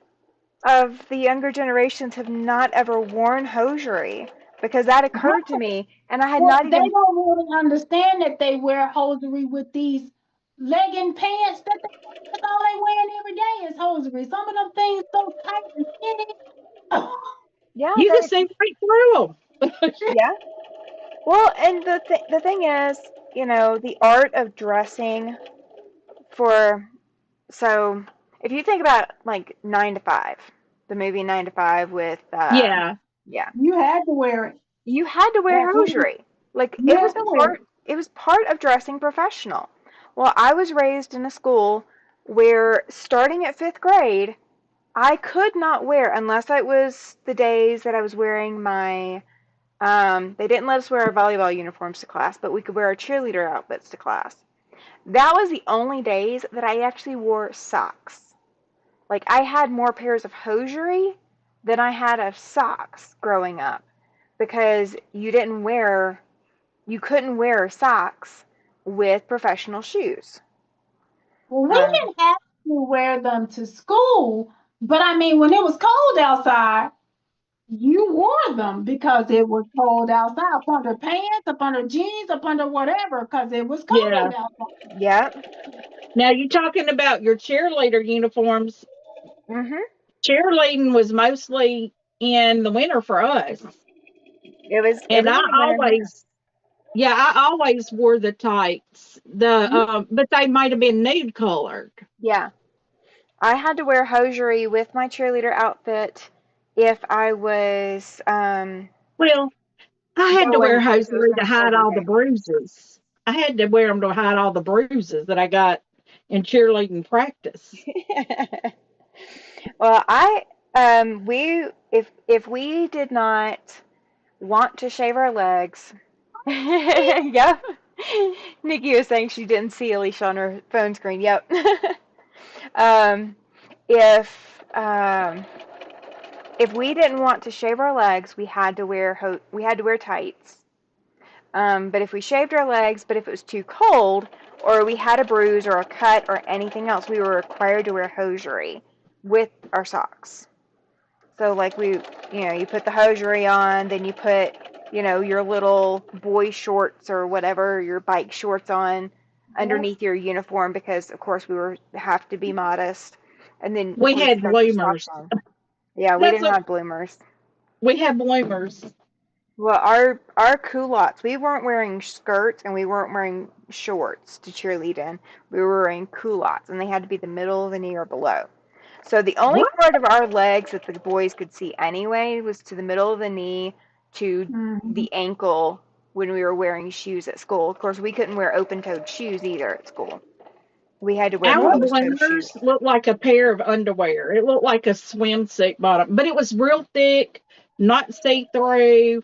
of the younger generations have not ever worn hosiery because that occurred to me and I had Well, not they even, don't really understand that they wear hosiery with these legging pants that's all they wearing every day is hosiery. Some of them things so tight and skinny. yeah, You that can it's, see right through them. yeah. Well, and the thing is, the art of dressing for so if you think about like 9 to 5, the movie 9 to 5 with Yeah. yeah, You had to wear it. you had to wear That movie, hosiery. Like you had to wear it. it was part of dressing professional. Well, I was raised in a school where starting at 5th grade, I could not wear unless it was the days that I was wearing my they didn't let us wear our volleyball uniforms to class, but we could wear our cheerleader outfits to class. That was the only days that I actually wore socks. Like I had more pairs of hosiery than I had of socks growing up because you couldn't wear socks with professional shoes. Well, we Um, didn't have to wear them to school, but I mean, when it was cold outside, you wore them because it was cold outside, up under pants, up under jeans, up under whatever, because it was Yeah. cold outside. Yep. Now you're talking about your cheerleader uniforms. Mhm. Cheerleading was mostly in the winter for us. It And was I in the winter here. always, yeah, I always wore the tights. But they might have been nude colored. Yeah. I had to wear hosiery with my cheerleader outfit if I was Well, I had to wear going if it was hosiery going to to school hide every all the day. bruises. I had to wear them to hide all the bruises that I got in cheerleading practice. Well, I we if we did not want to shave our legs. Yep. Nikki was saying she didn't see Alicia on her phone screen. Yep. um, if if we didn't want to shave our legs, we had to wear tights. But if we shaved our legs, but if it was too cold, or we had a bruise or a cut or anything else, we were required to wear hosiery with our socks. So like you put the hosiery on, then you put, your little boy shorts or whatever, your bike shorts on Yep. underneath your uniform because of course we were have to be modest. And then of We course had you got your socks bloomers. on. Yeah, we That's didn't a have bloomers. We had bloomers. Well, our culottes, we weren't wearing skirts and we weren't wearing shorts to cheerlead in. We were wearing culottes and they had to be the middle of the knee or below. So the only What? part of our legs that the boys could see anyway was to the middle of the knee to Mm-hmm. the ankle when we were wearing shoes at school. Of course, we couldn't wear open-toed shoes either at school. We had to wear Our Yep. closed-toed shoes. bloomers looked like a pair of underwear. It looked like a swimsuit bottom, but it was real thick, not see through.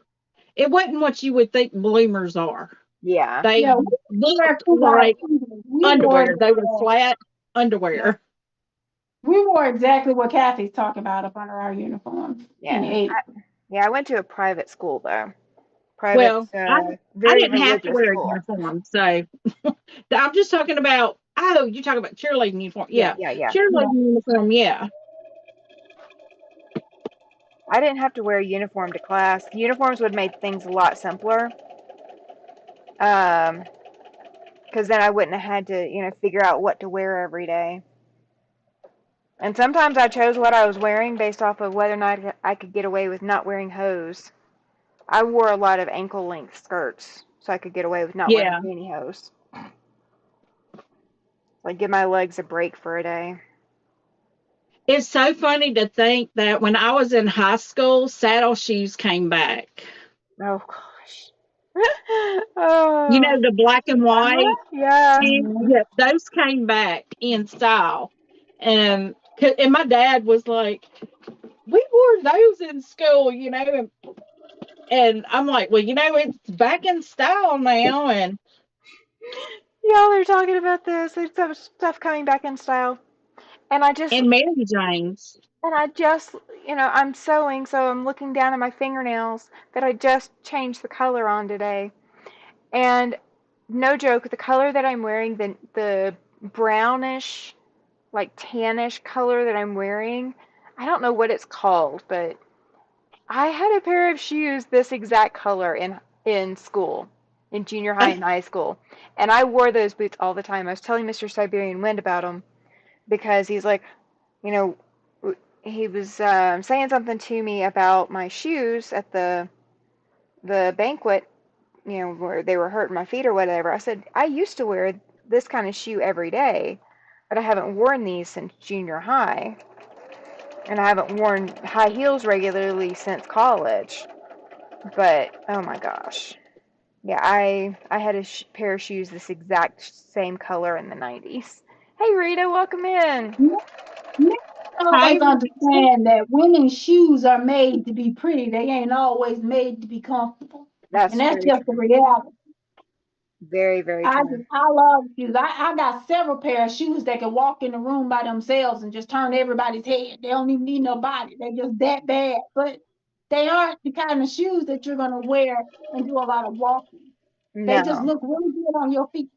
It wasn't what you would think bloomers are. Yeah. They Yeah, we didn't wear looked culottes like either. underwear. They were flat underwear. We wore exactly what Kathy's talking about up under our uniforms in the Yeah. 80s. Yeah, I went to a private school though. Private, Well, I very didn't have to religious wear a school. uniform, so I'm just talking about. Oh, you're talking about cheerleading uniform? Yeah, Yeah, yeah, yeah. Yeah. cheerleading uniform. Yeah, I didn't have to wear a uniform to class. Uniforms would make things a lot simpler. Um, because then I wouldn't have had to, figure out what to wear every day. And sometimes I chose what I was wearing based off of whether or not I could get away with not wearing hose. I wore a lot of ankle length skirts so I could get away with not wearing yeah. pantyhose. Like give my legs a break for a day. It's so funny to think that when I was in high school, saddle shoes came back. Oh gosh. You know, Oh. the black and Uh-huh. white Yeah. shoes. Mhm. Yeah, those came back in style, and my dad was like, "We wore those in school," and I'm like, "Well, it's back in style now." Y'all are talking about this. There's some stuff coming back in style. And I just And Mary Jane's. And I just, I'm sewing, so I'm looking down at my fingernails that I just changed the color on today. And no joke, the color that I'm wearing, the brownish, like tannish color that I'm wearing, I don't know what it's called, but I had a pair of shoes this exact color in school, in junior high and high school. And I wore those boots all the time. I was telling Mr. Siberian Wind about them because he's like, you know, he was saying something to me about my shoes at the banquet, where they were hurting my feet or whatever. I said I used to wear this kind of shoe every day, but I haven't worn these since junior high, and I haven't worn high heels regularly since college. But oh my gosh, yeah, I had a pair of shoes this exact same color in the 90s. Hey Rita, welcome in. Men Hi, always understand that women's shoes are made to be pretty. They ain't always made to be comfortable. And That's that's very just the true. reality. Very, very true. I love shoes. I got several pair of shoes that can walk in the room by themselves and just turn everybody's head. They don't even need nobody. They're just that bad. But they aren't the kind of shoes that you're gonna wear and do a lot of walking. They just No. look really good on your feet.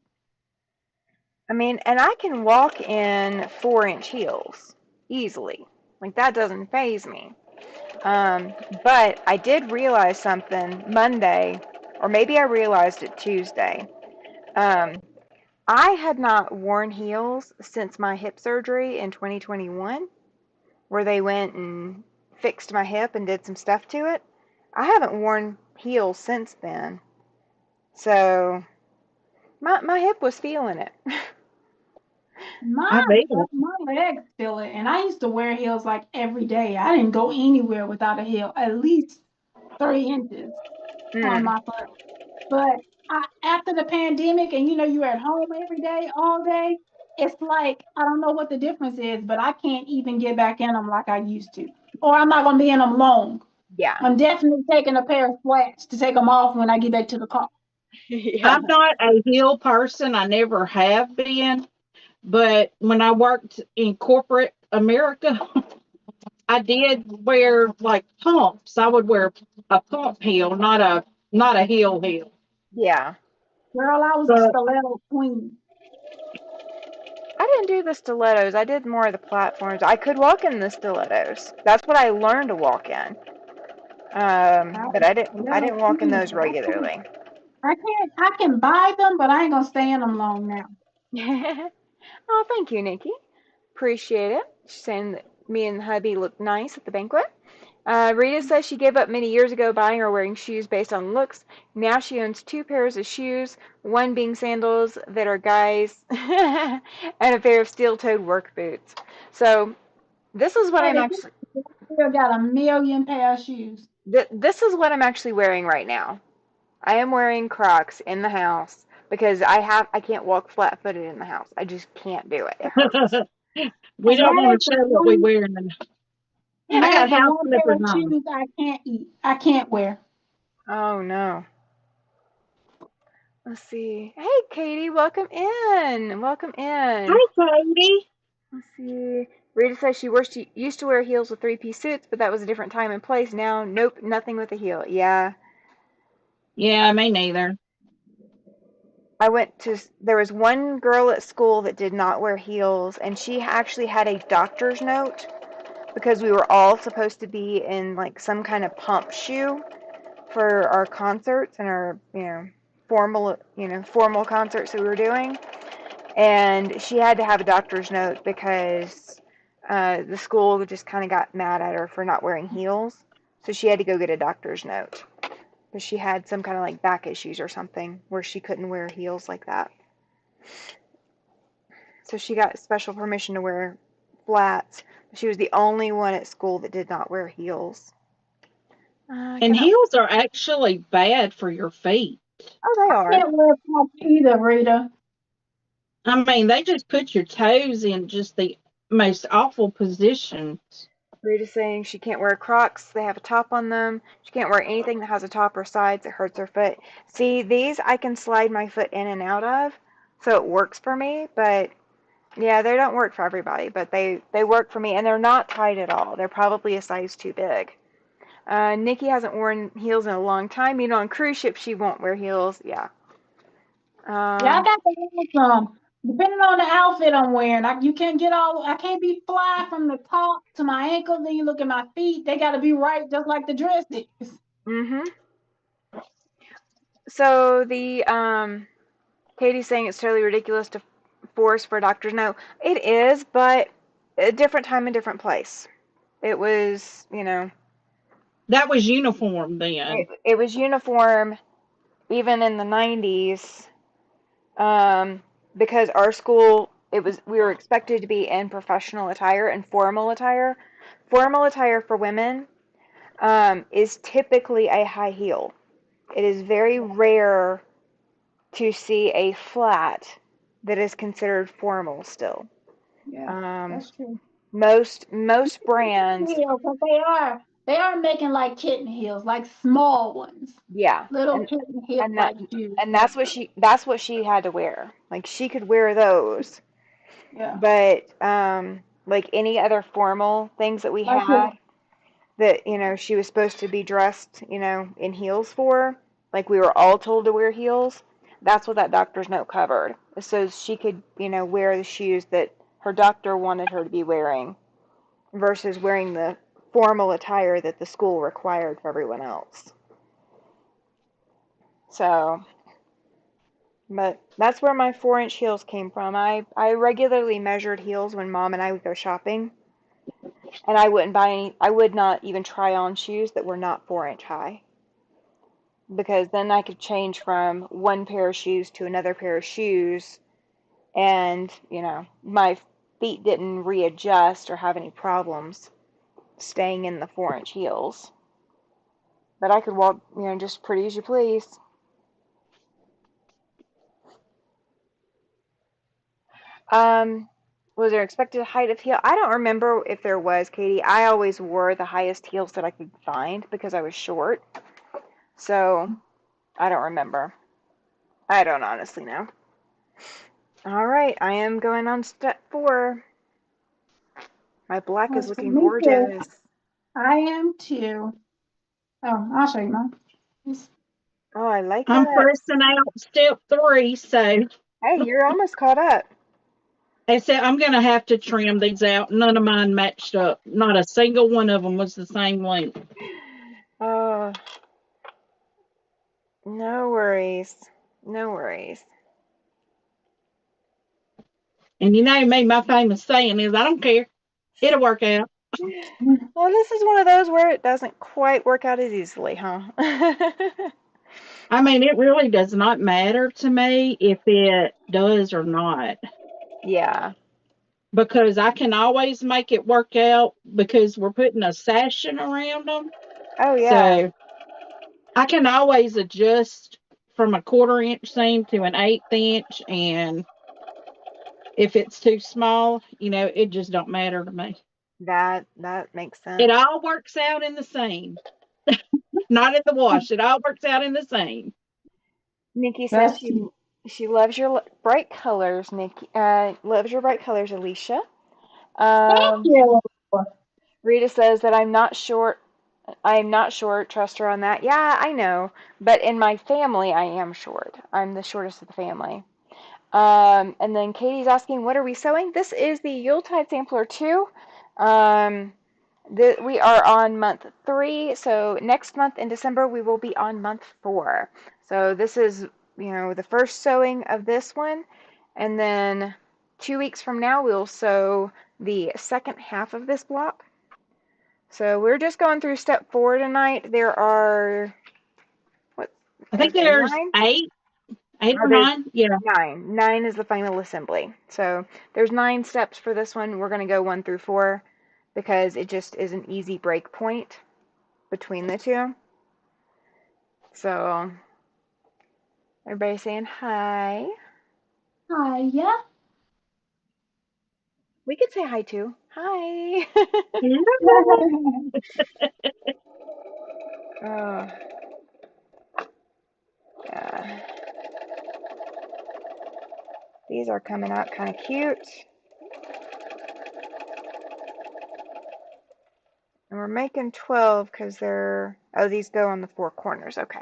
I mean, and I can walk in 4-inch heels easily. Like that doesn't phase me. Um, but I did realize something Monday, or maybe I realized it Tuesday. Um, I had not worn heels since my hip surgery in 2021, where they went and fixed my hip and did some stuff to it. I haven't worn heels since then. So my hip was feeling it. I bet. My legs feel it, and I used to wear heels like every day. I didn't go anywhere without a heel, at least 3 inches on Hmm. my foot. But after the pandemic, and you're at home every day, all day, it's like I don't know what the difference is, but I can't even get back in them like I used to, or I'm not gonna be in them long. Yeah. I'm definitely taking a pair of flats to take them off when I get back to the car. Yeah. I'm not a heel person. I never have been. But when I worked in corporate America, I did wear like pumps. I would wear a pump heel, not a heel. Yeah. Girl, I was a But stiletto queen. I didn't do the stilettos. I did more of the platforms. I could walk in the stilettos. That's what I learned to walk in. I But was I a didn't. I stiletto didn't walk in queen, those but regularly. I can buy them, but I ain't gonna stay in them long now. Oh, thank you, Nikki. Appreciate it. She's saying that me and hubby look nice at the banquet. Rita says she gave up many years ago buying or wearing shoes based on looks. Now she owns two pairs of shoes, one being sandals that are guys, and a pair of steel-toed work boots. So this is what I'm Hey, actually still got a million pair of shoes. this is what I'm actually wearing right now. I am wearing Crocs in the house because I can't walk flat-footed in the house. I just can't do it. It hurts. we And don't that want is to the show what we one wear. and I that got is the house one pair slippers of on. shoes I can't eat. I can't wear. Oh no. Let's see. Hey, Katie, welcome in. Welcome in. Hi, Katie. Let's see. Rita says she used to wear heels with three-piece suits, but that was a different time and place. Now, nope, nothing with a heel. Yeah. Yeah, me neither. There was one girl at school that did not wear heels, and she actually had a doctor's note because we were all supposed to be in like some kind of pump shoe for our concerts and our, formal concerts that we were doing. And she had to have a doctor's note because the school just kind of got mad at her for not wearing heels. So she had to go get a doctor's note. But she had some kind of like back issues or something where she couldn't wear heels like that. So she got special permission to wear flats. She was the only one at school that did not wear heels. I And cannot. heels are actually bad for your feet. Oh, they are. Can't wear pumps either, Rita. I mean, they just put your toes in just the most awful positions. Rita's saying she can't wear Crocs. They have a top on them. She can't wear anything that has a top or sides. It hurts her foot. See, these I can slide my foot in and out of, so it works for me. But yeah, they don't work for everybody, but they work for me, and they're not tight at all. They're probably a size too big. Nikki hasn't worn heels in a long time. On cruise ships she won't wear heels. Yeah. Yeah, I Um, got to wear some. Depending on the outfit I'm wearing, you can't get all. I can't be fly from the top to my ankles. Then you look at my feet; they got to be right, just like the dress is. mhm. So Katie's saying it's totally ridiculous to force for doctors. No, it is, but a different time and different place. It was, That was uniform then. it was uniform even in the 90s, because our school, we were expected to be in professional attire and formal attire. Formal attire for women is typically a high heel. It is very rare to see a flat that is considered formal still. Yeah, Um, that's true. most brands, Heels, but they are making like kitten heels, like small ones, yeah, little and kitten heel and that like shoes. and that's what she had to wear. Like she could wear those, Yeah, but like any other formal things that we like your had that she was supposed to be dressed in heels for, like we were all told to wear heels. That's what that doctor's note covered, so she could wear the shoes that her doctor wanted her to be wearing versus wearing the formal attire that the school required for everyone else. So, but that's where my 4-inch heels came from. I regularly measured heels when mom and I would go shopping, and I wouldn't buy any, I would not even try on shoes that were not 4-inch high, because then I could change from one pair of shoes to another pair of shoes, and, my feet didn't readjust or have any problems staying in the 4-inch heels. But I could walk, just pretty as you please. Um, was there expected height of heel? I don't remember if there was, Katie. I always wore the highest heels that I could find because I was short. So I don't remember. I don't honestly know. All right, I am going on step 4. My black is For looking me too. gorgeous. I am too. Oh, I'll show you mine. It's- Oh, I like I'm that. pressing out step 3, so Hey, you're almost caught up. I said I'm gonna have to trim these out. None of mine matched up. Not a single one of them was the same length. Oh, no worries. No worries. And you know me, my famous saying is I don't care. It'll work out. Well, this is one of those where it doesn't quite work out as easily, huh? I mean, it really does not matter to me if it does or not, Yeah. because I can always make it work out because we're putting a sashing around them. Oh, yeah. So I can always adjust from a 1/4 inch seam to an 1/8 inch. And if it's too small, it just don't matter to me. That makes It sense. all works out in the seam, not in the wash. It all works out in the seam. Nikki says That's she loves your bright colors, Nikki. Loves your bright colors, Alicia. thank Um, you. Rita says that I'm not short. I'm not short. Trust her on that. Yeah, I know. But in my family, I am short. I'm the shortest of the family. And then Katie's asking, what are we sewing? This is the Yuletide Sampler 2. Um, we are on month 3, so next month in December we will be on month 4. So this is, the first sewing of this one, and then 2 weeks from now we'll sew the second half of this block. So we're just going through step 4 tonight. There are, what I is think there, there's 9? eight Oh, or there's nine. Yeah. 9. 9 is the final assembly. So there's 9 steps for this one. We're going to go 1 through 4 because it just is an easy break point between the two. So everybody saying hi. Hi, yeah. We could say hi too. Hi. Oh, yeah. These are coming out kind of cute. And we're making 12 because they're, oh, these go on the 4 corners. Okay.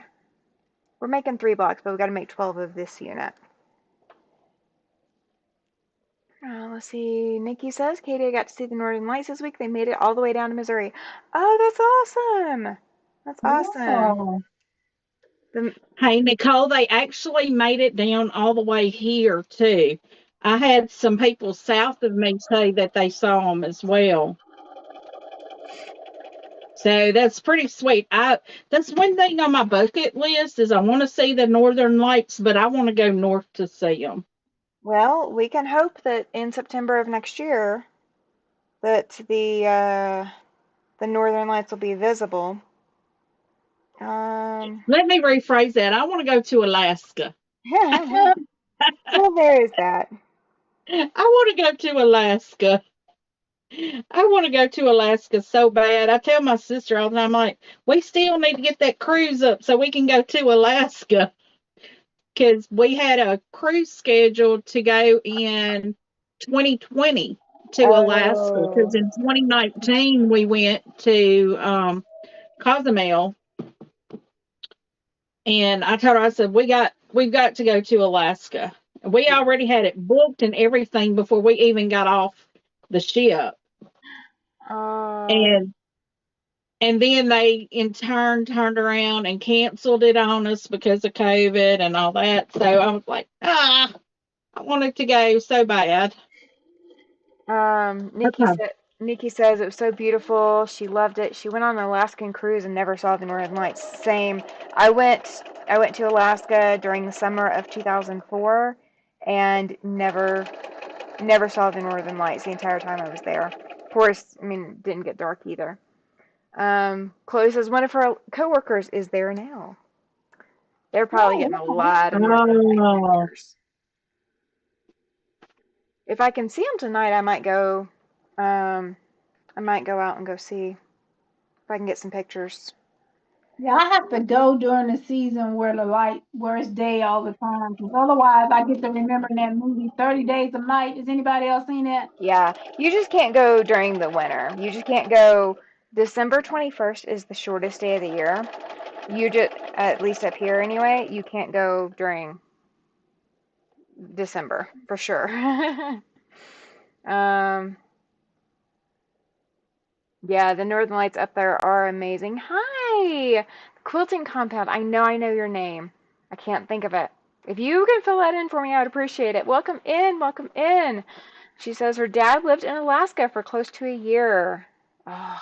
We're making 3 blocks, but we've got to make 12 of this unit. Let's see. Nikki says, Katie, I got to see the Northern Lights this week. They made it all the way down to Missouri. Oh, that's awesome. That's awesome. Wow. The, Hey, Nicole, they actually made it down all the way here, too. I had some people south of me say that they saw them as well. So that's pretty sweet. That's one thing on my bucket list is I want to see the Northern Lights, but I want to go north to see them. well, we can hope that in September of next year that the Northern Lights will be visible. Um, Let me rephrase that. I want to go to Alaska. well, there is that. I want to go to Alaska. I want to go to Alaska so bad. I tell my sister all the time, like, we still need to get that cruise up so we can go to Alaska. Because we had a cruise scheduled to go in 2020 to Alaska. Because Oh, in 2019 we went to Cozumel, and I told her, I said, we've got to go to Alaska. We yes. already had it booked and everything before we even got off the ship. Oh, And And then they in turn turned around and canceled it on us because of COVID and all that. So I was like, I wanted to go so bad. Okay. Nikki says it was so beautiful. She loved it. She went on an Alaskan cruise and never saw the Northern Lights. Same. I went to Alaska during the summer of 2004 and never saw the Northern Lights the entire time I was there. Of course, I mean, it didn't get dark either. Chloe says one of her coworkers is there now. They're probably Oh, getting a wow. lot of Northern Lights Oh, pictures. If I can see them tonight, I might go. Um, I might go out and go see if I can get some pictures. Yeah, I have to go during the season where where it's day all the time, because otherwise I get to remember that movie 30 Days of Night. Has anybody else seen that? Yeah, you just can't go during the winter. You just can't go. December 21st is the shortest day of the year. You just, at least up here anyway, you can't go during December for sure. um, yeah, the Northern Lights up there are amazing. Hi, Quilting Compound. I know your name. I can't think of it. If you can fill that in for me, I would appreciate it. Welcome in, welcome in. She says her dad lived in Alaska for close to a year. Oh,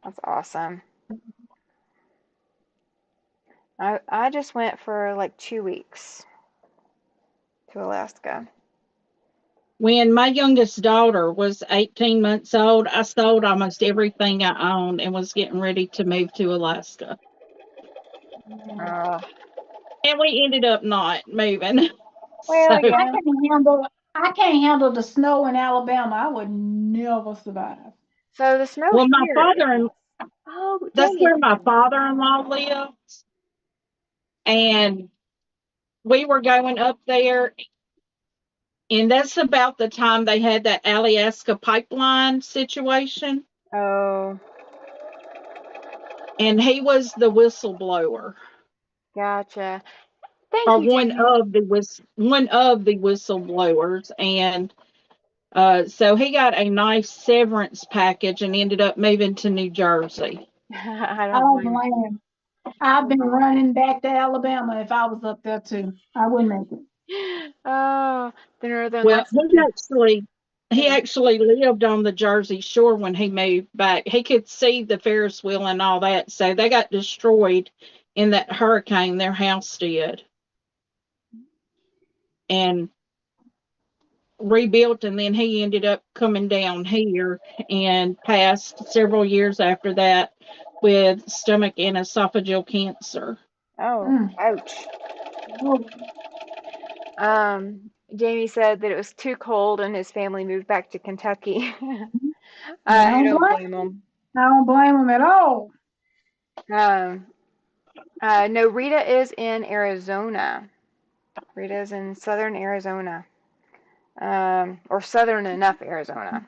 that's awesome. I just went for like 2 weeks to Alaska. when my youngest daughter was 18 months old, I sold almost everything I owned and was getting ready to move to Alaska. Mm. Oh, And we ended up not moving. So, well, I yeah. can't handle I can't handle the snow in Alabama. I would never survive. So the snow well, my here father is. and Oh, that's Jamie's where my in. father-in-law lives. And we were going up there, and that's about the time they had that Alaska pipeline situation. Oh, And he was the whistleblower, gotcha. Thank or you, Jamie. one of the whistleblowers, and so he got a nice severance package and ended up moving to New Jersey. I I don't don't blame blame him. I've been running back to Alabama if I was up there too. I wouldn't make it. you. Oh, the Northern Well, Lights have been. he Been actually lived on the Jersey Shore when he moved back. He could see the Ferris wheel and all that, so they got destroyed in that hurricane. Their house did, and rebuilt, and then he ended up coming down here and passed several years after that with stomach and esophageal cancer. oh, Mm. ouch. Oh, Jamie said that it was too cold and his family moved back to Kentucky. I I don't don't blame blame him. I don't blame him at all. Um, no, Rita is in Arizona. Rita's in southern Arizona, or southern enough Arizona.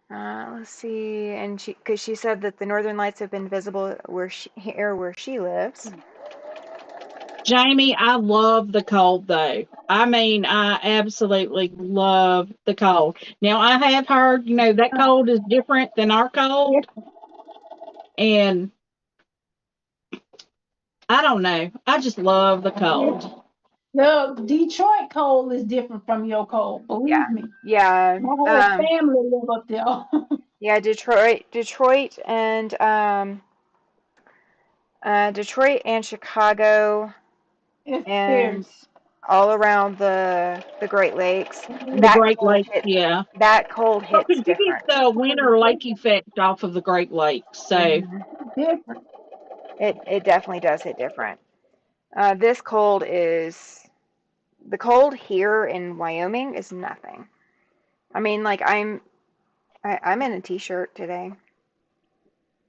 Let's see, and because she said that the northern lights have been visible where she lives. Jamie, I love the cold though. I mean, I absolutely love the cold. Now, I have heard, that cold is different than our cold, and I don't know. I just love the cold. The Detroit cold is different from your cold, Yeah, believe me. yeah, My whole family live up there. yeah. Detroit and Chicago It's and fierce. all around the Great Lakes. The Great Lakes, yeah. That cold Well, hits because you get different. the winter lake effect off of the Great Lakes. So, Different. It definitely does hit different. This cold is the cold here in Wyoming is nothing. I mean, like I'm in a t-shirt today,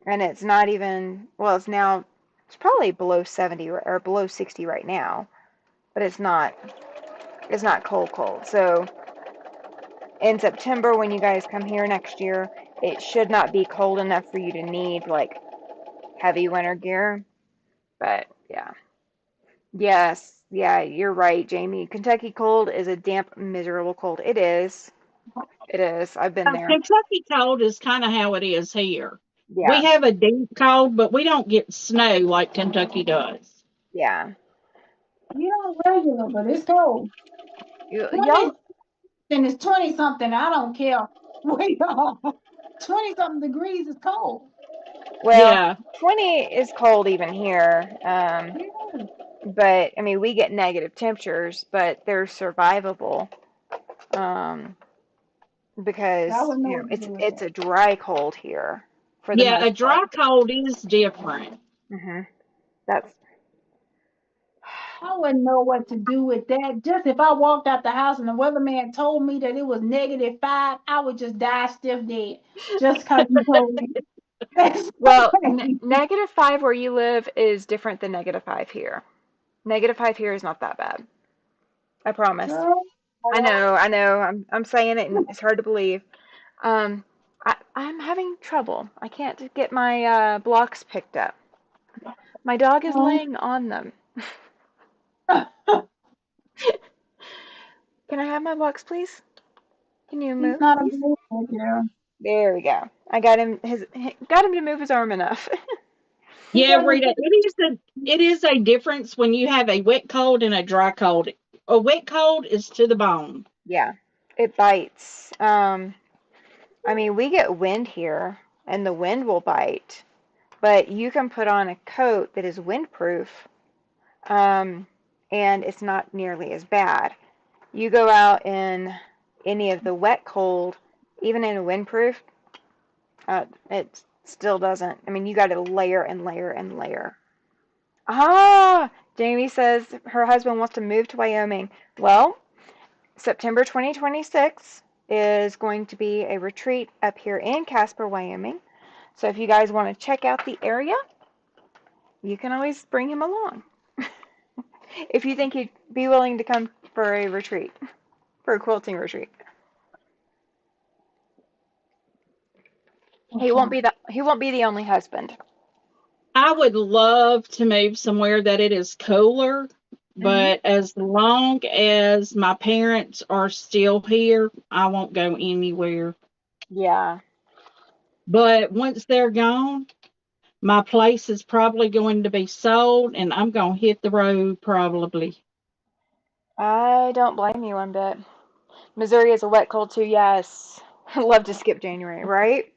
and it's not even well. It's probably below 70 or below 60 right now, but it's not cold. So in September when you guys come here next year, it should not be cold enough for you to need like heavy winter gear. But yeah. Yes, yeah, you're right, Jamie. Kentucky cold is a damp, miserable cold. It is. It is. I've been there. Kentucky cold is kind of how it is here. Yeah, We have a deep cold, but we don't get snow like Kentucky does. yeah. Yeah, regular, but it's cold. Y'all, 20 and it's 20 something. I don't care where you are. 20 something degrees is cold. well, Yeah, 20 is cold even here. Yeah. But I mean, we get negative temperatures, but they're survivable. Um, I because wouldn't know you know what to it's do with it's that. a dry cold here for the yeah, a most part. dry cold is different. That's I wouldn't know what to do with that. Just if I walked out the house and the weatherman told me that it was -5, I would just die stiff dead. Just because he told me. That's well, okay. -5 where you live is different than -5 here. -5 here is not that bad. I promise. Girl, I hello? know, I know. I'm saying it, and it's hard to believe. Um, I'm having trouble. I can't get my blocks picked up. My dog is Oh, laying on them. Can I have my blocks, please? Can you he's move, not a please? bad girl. There we go. I got him got him to move his arm enough. He Yeah, doesn't Rita, it is a difference when you have a wet cold and a dry cold. A wet cold is to the bone. Yeah, it bites. I mean, we get wind here, and the wind will bite, but you can put on a coat that is windproof, um, and it's not nearly as bad. You go out in any of the wet cold, even in a windproof, it still doesn't. I mean, you got to layer and layer and layer. Ah, Jamie says her husband wants to move to Wyoming. Well, September 2026 is going to be a retreat up here in Casper, Wyoming. So if you guys want to check out the area, you can always bring him along. If you think he'd be willing to come for a retreat, for a quilting retreat. okay. He won't be the only husband. I would love to move somewhere that it is cooler, Hmm. but as long as my parents are still here, I won't go anywhere. Yeah, But once they're gone, my place is probably going to be sold and I'm going to hit the road probably. I don't blame you one bit. Missouri is a wet cold too. Yes, I love to skip January, right?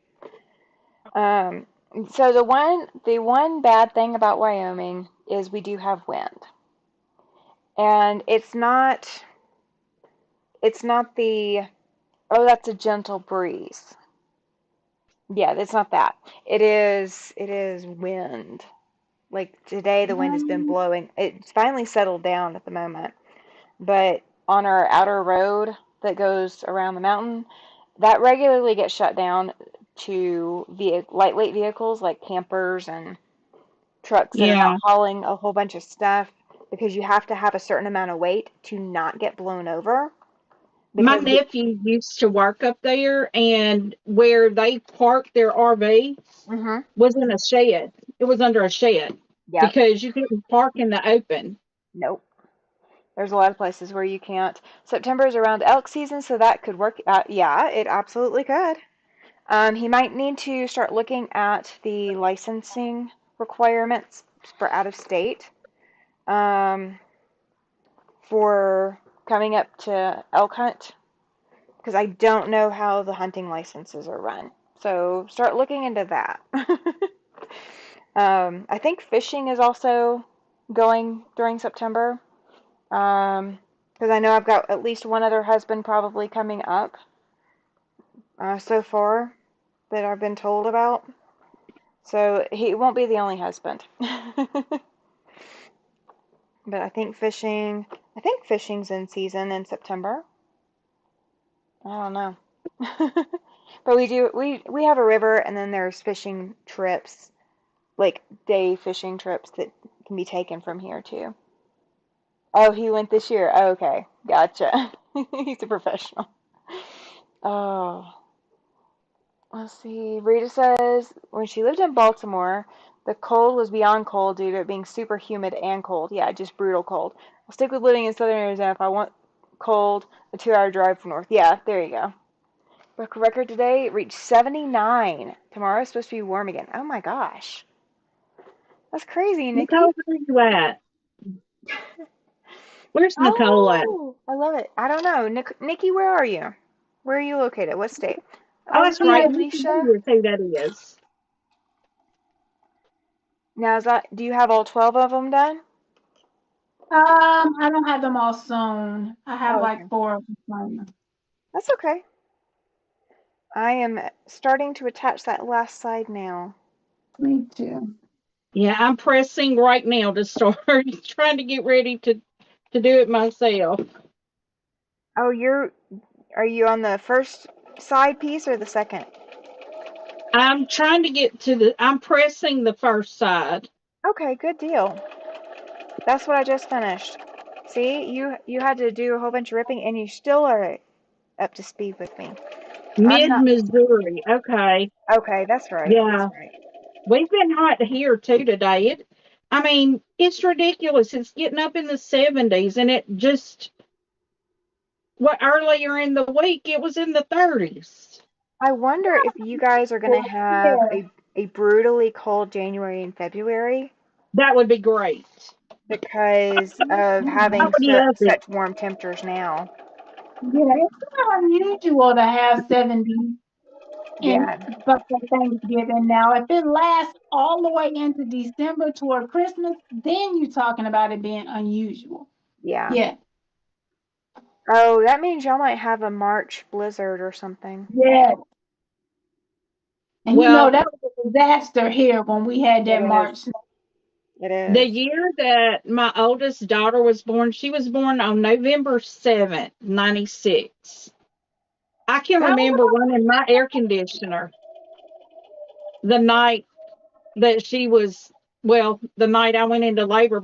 Um, so the one bad thing about Wyoming is we do have wind, and it's not the oh that's a gentle breeze. Yeah, it's not that. It is wind. Like today, the wind has been Um, blowing. It's finally settled down at the moment, but on our outer road that goes around the mountain, that regularly gets shut down to lightweight vehicles like campers and trucks that are not Yeah. hauling a whole bunch of stuff because you have to have a certain amount of weight to not get blown over My because nephew used to work up there, and where they parked their RV hmm was in a shed. It was under a shed yep, because you couldn't park in the open. nope. There's a lot of places where you can't. September is around elk season, so that could work. Yeah, it absolutely could. He might need to start looking at the licensing requirements for out of state um, for coming up to elk hunt because I don't know how the hunting licenses are run. So start looking into that. I think fishing is also going during September because I know I've got at least one other husband probably coming up so far that I've been told about. So he won't be the only husband. But I think fishing's in season in September. I don't know. But we have a river and then there's fishing trips, like day fishing trips that can be taken from here too. Oh, he went this year. Oh, okay. Gotcha. He's a professional. Oh, let's see. Rita says when she lived in Baltimore, the cold was beyond cold due to it being super humid and cold. Yeah, just brutal cold. I'll stick with living in southern Arizona if I want cold, a 2-hour drive from north. Yeah, there you go. record today reached 79. Tomorrow's supposed to be warm again. Oh my gosh. That's crazy, Nikki. Nicole, where are you at? Where's Nicole at? Oh, I love it. I don't know. Nikki, where are you? Where are you located? What state? Oh, Oh, that's hi, right. Nikki Alicia. Lee is who that is. Now, do you have all 12 of them done? I don't have them all sewn. I have Oh, like okay. 4 of them sewn. That's okay. I am starting to attach that last side now. Me too. Yeah, I'm pressing right now to start trying to get ready to do it myself. Oh, are you on the first side piece or the second? I'm trying to get I'm pressing the first side. Okay, good deal. That's what I just finished. See, you had to do a whole bunch of ripping and you still are up to speed with me. I'm Mid not. Missouri. Okay. Okay, that's right. That's Yeah. right. We've been hot here too today. I mean, it's ridiculous. It's getting up in the 70s and it just, what, earlier in the week, it was in the 30s. I wonder if you guys are going to have Yeah. a brutally cold January and February That would be great. because of I having would love it. such warm temperatures now. Yeah, it's not unusual to have 70 in Yeah, but for Thanksgiving. Now, if it lasts all the way into December toward Christmas, then you're talking about it being unusual. yeah. Yeah, Oh, that means y'all might have a March blizzard or something. yeah. And Well, that was a disaster here when we had It that is. March. It the is. year that my oldest daughter was born, she was born on November 7th, 96. I can remember Oh, running my air conditioner the night that she was, well, the night I went into labor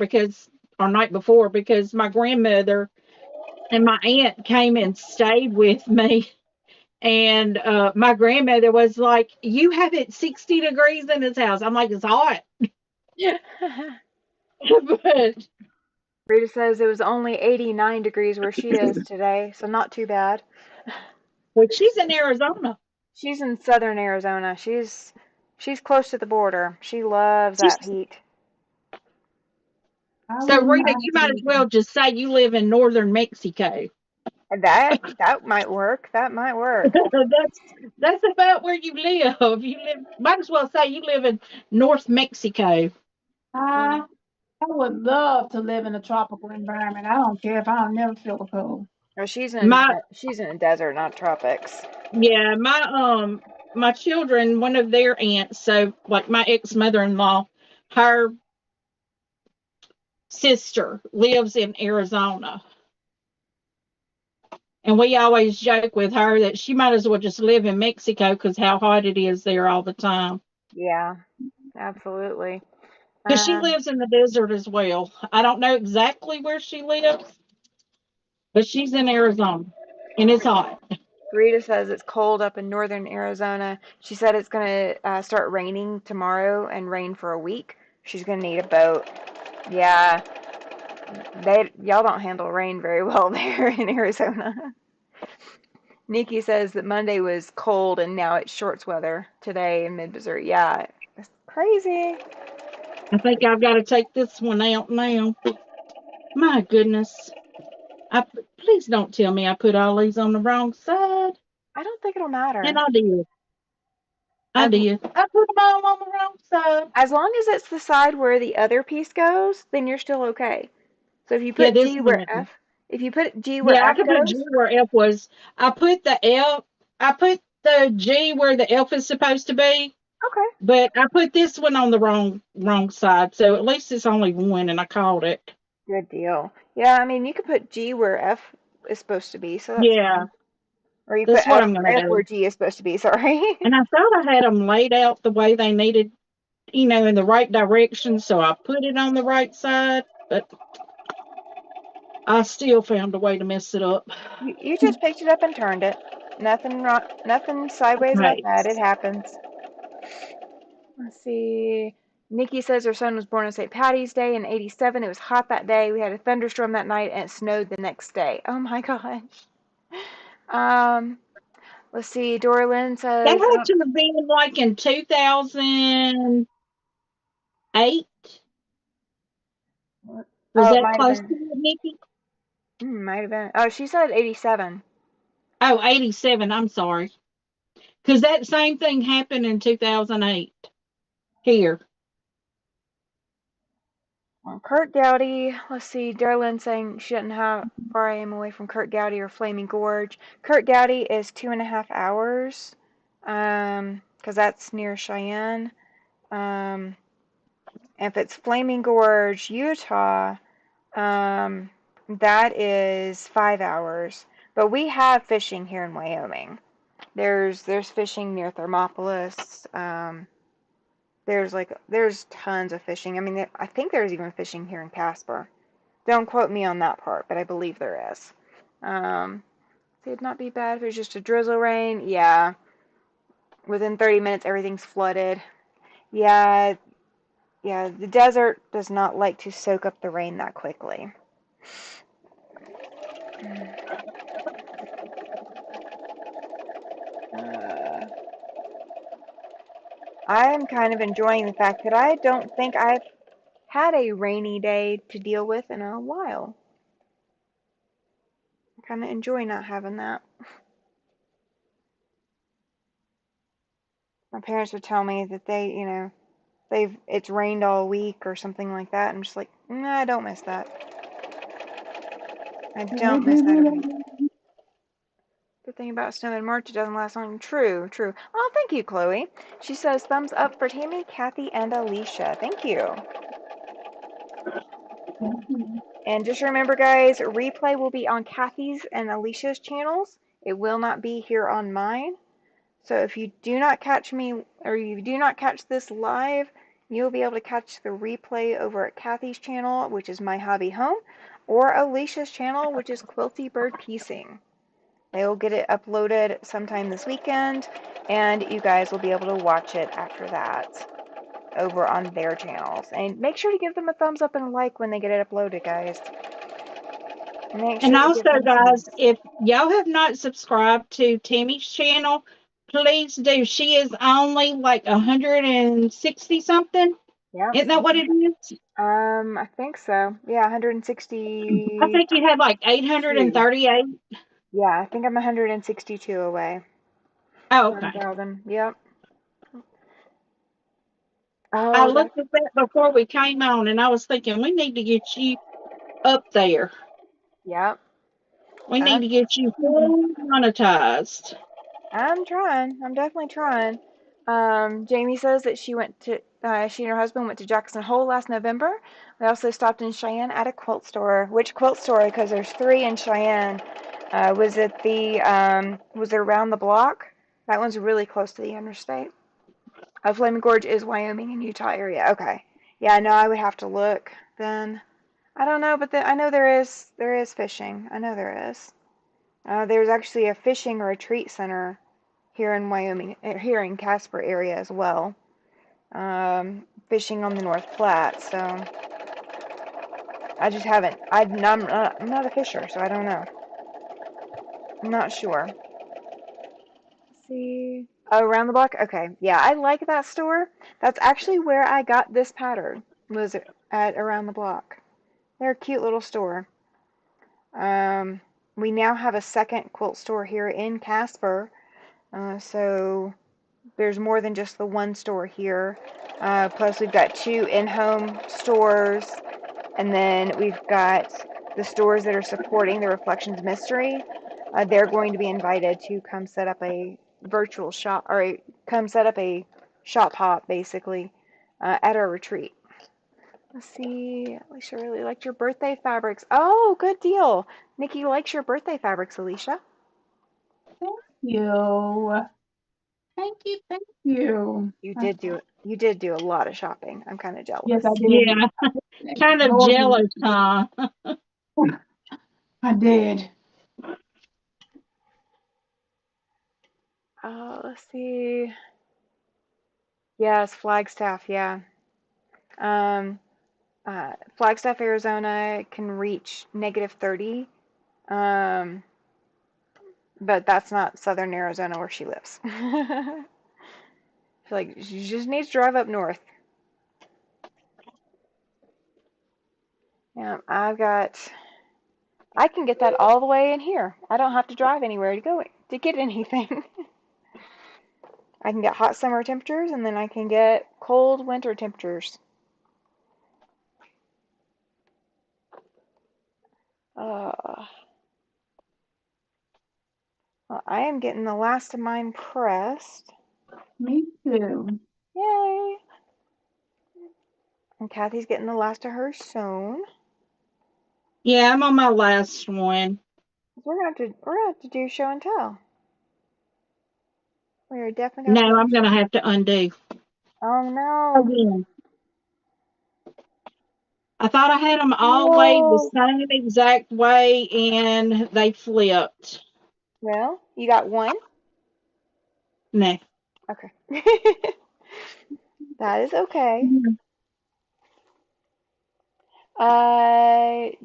or night before, because my grandmother and my aunt came and stayed with me. And my grandmother was like, "You have it 60 degrees in this house." I'm like, "It's hot." But Rita says it was only 89 degrees where she is today, so not too bad. well, she's in Arizona. She's in southern Arizona. She's close to the border. She loves that She's, heat. I so, wouldn't Rita, you might as mind. well just say you live in northern Mexico. That might work. That might work. That's about where you live. You live, might as well say you live in North Mexico. I, I would love to live in a tropical environment. I don't care if I don't never feel the cold. Oh, My she's in a desert, not tropics. Yeah, my children, one of their aunts, so like my ex mother-in-law, her sister lives in Arizona. And we always joke with her that she might as well just live in Mexico because how hot it is there all the time. Yeah, absolutely. Because she Um, lives in the desert as well. I don't know exactly where she lives, but she's in Arizona and it's hot. Rita says it's cold up in northern Arizona. She said it's gonna start raining tomorrow and rain for a week. She's gonna need a boat. Yeah, they y'all don't handle rain very well there in Arizona. Nikki says that Monday was cold and now it's shorts weather today in mid-Missouri. Yeah, it's crazy. I think I've got to take this one out now. My goodness. Please don't tell me I put all these on the wrong side. I don't think it'll And matter. I did. I As did. I put them all on the wrong side. as long as it's the side where the other piece goes, then you're still okay. So if you Yeah, put this G one where is. If you put G where Yeah, I F could put G goes, where F was. I put the F. I put the G where the F is supposed to be, okay, but I put this one on the wrong side. So at least it's only one, and I called it. good deal. Yeah, I mean you could put G where F is supposed to be, so that's Yeah, fine. Or you put that's what I'm gonna F where do. G is supposed to be. Sorry. And I thought I had them laid out the way they needed, in the right direction. So I put it on the right side, but I still found a way to mess it up. You just picked it up and turned it. Nothing wrong, nothing sideways about Okay. that. It happens. Let's see. Nikki says her son was born on St. Patty's Day in '87. It was hot that day. We had a thunderstorm that night and it snowed the next day. Oh my gosh. Um, Let's see. Dorlin That says, had to have been like in 2008. Was oh, it that might have close to been. it, Nikki? Might have been. Oh, she said 87. Oh, 87. I'm sorry. Because that same thing happened in 2008 here. Well, Kurt Gowdy, let's see. Dorlin saying she doesn't know how far I am away from Kurt Gowdy or Flaming Gorge. Kurt Gowdy is 2.5 hours, because that's near Cheyenne. Um, if it's Flaming Gorge, Utah, Um, that is 5 hours. But we have fishing here in Wyoming. There's fishing near Thermopolis. There's tons of fishing. I mean, I think there's even fishing here in Casper. Don't quote me on that part, but I believe there is. Um, it'd not be bad if it was just a drizzle rain. Yeah, within 30 minutes everything's flooded. Yeah, yeah. The desert does not like to soak up the rain that quickly. Uh, I am kind of enjoying the fact that I don't think I've had a rainy day to deal with in a while. I kind of enjoy not having that. My parents would tell me that it's rained all week or something like that. I'm just like, nah, I don't miss that. I don't miss that at all. The thing about snow in March, it doesn't last long. True, true. Oh, thank you, Chloe. She says thumbs up for Tammy, Kathy, and Alicia. Thank you. And just remember, guys, replay will be on Kathy's and Alicia's channels. It will not be here on mine. So if you do not catch me, or you do not catch this live, you'll be able to catch the replay over at Kathy's channel, which is My Hobby Home, or Alicia's channel, which is Quilty Bird Piecing. They will get it uploaded sometime this weekend, and you guys will be able to watch it after that over on their channels. And make sure to give them a thumbs up and a like when they get it uploaded, guys. Make And sure to also, give them some guys, likes. if y'all have not subscribed to Tammy's channel, please do. She is only like 160 something. Yep. Isn't that what it is? I think so. Yeah, I 162. think you have like 838. Yeah, I think I'm 162 away. Oh, okay. 1,000. Yep. I Oh, that's, looked at that before we came on and I was thinking we need to get you up there. yep. We need I'm, to get you full monetized. I'm trying. I'm definitely trying. Jamie says that she and her husband went to Jackson Hole last November. We also stopped in Cheyenne at a quilt store. Which quilt store? Because there's three in Cheyenne. Was it around the block? That one's really close to the interstate. Flaming Gorge is Wyoming and Utah area. Okay. Yeah, no, I would have to look then. I don't know, but I know there is fishing. I know there is. There's actually a fishing retreat center here in Wyoming, here in Casper area as well. Fishing on the North Platte. So I just haven't. I'm not a fisher, so I don't know. I'm not sure. Let's see. Oh, around the block. Okay, yeah, I like that store. That's actually where I got this pattern. Was at around the block. They're a cute little store. Um, we now have a second quilt store here in Casper, so there's more than just the one store here. Plus, we've got two in-home stores, and then we've got the stores that are supporting the Reflections Mystery. They're going to be invited to come set up a virtual shop, or come set up a shop hop, basically, at our retreat. Let's see. Alicia really liked your birthday fabrics. Oh, good deal. Nikki likes your birthday fabrics, Alicia. Thank you. Thank you. Thank you. You did do a lot of shopping. I'm kind of Yes, I jealous. did. Yeah, kind of Lord, jealous, huh? I did. Let's see. Yes, Flagstaff, yeah. Um, Flagstaff, Arizona can reach -30. Um, but that's not southern Arizona where she lives. Like she just needs to drive up north. Yeah, I can get that all the way in here. I don't have to drive anywhere to go to get anything. I can get hot summer temperatures and then I can get cold winter temperatures. Uh, well, I am getting the last of mine pressed. Me too. Yay! And Kathy's getting the last of hers sewn. Yeah, I'm on my last one. We're gonna have to do show and tell. We are definitely gonna have No, to do I'm show. gonna have to undo Oh no. again. I thought I had them all laid the No. same exact way, and they flipped. Well, you got one? No. Okay. That is okay.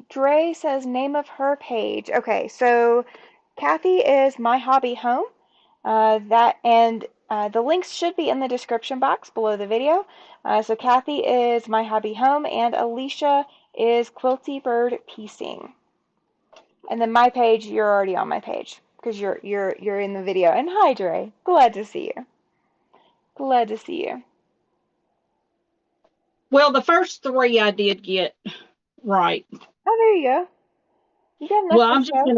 Dre says name of her page. Okay, so Kathy is My Hobby Home. The links should be in the description box below the video. So Kathy is My Hobby Home, and Alicia is Quilty Bird Piecing. And then my page, you're already on my page because you're in the video. And hi, Dre. Glad to see you. Glad to see you. Well, the first three I did get right. Oh, there you go. You got enough Well, for show.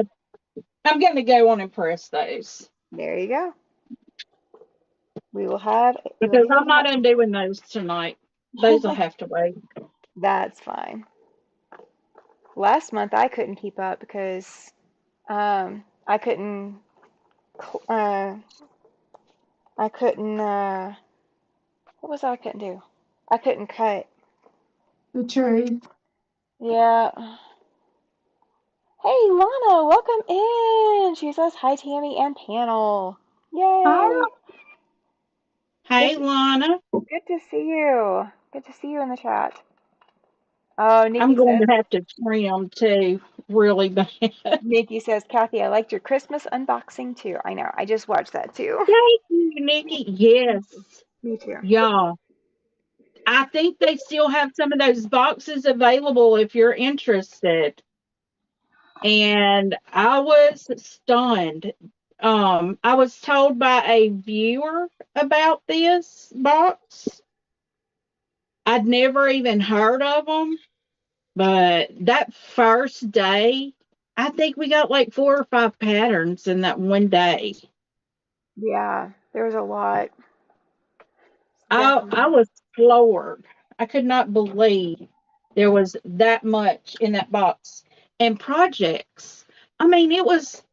I'm gonna go on and press those There you go. We will because have I'm not that. undoing those tonight. Those will have to wait. That's fine. Last month I couldn't keep up because I couldn't uh, I couldn't what was I couldn't do? I couldn't cut. The tree. Yeah. Hey Lana, welcome in. She says hi Tammy and panel. Yay. Hi. Good Hey, to, Lana, good to see you. Good to see you in the chat. Oh, I'm going to have to trim too, really bad. Nikki says, Kathy, I liked your Christmas unboxing too. I know. I just watched that too. Thank you, Nikki. Yes, Me too. y'all. I think they still have some of those boxes available if you're interested. And I was stunned. I was told by a viewer about this box. I'd never even heard of them, but that first day, I think we got like 4 or 5 patterns in that one day. Yeah, there was a lot. I Definitely. was floored. I could not believe there was that much in that box. And projects. I mean, it was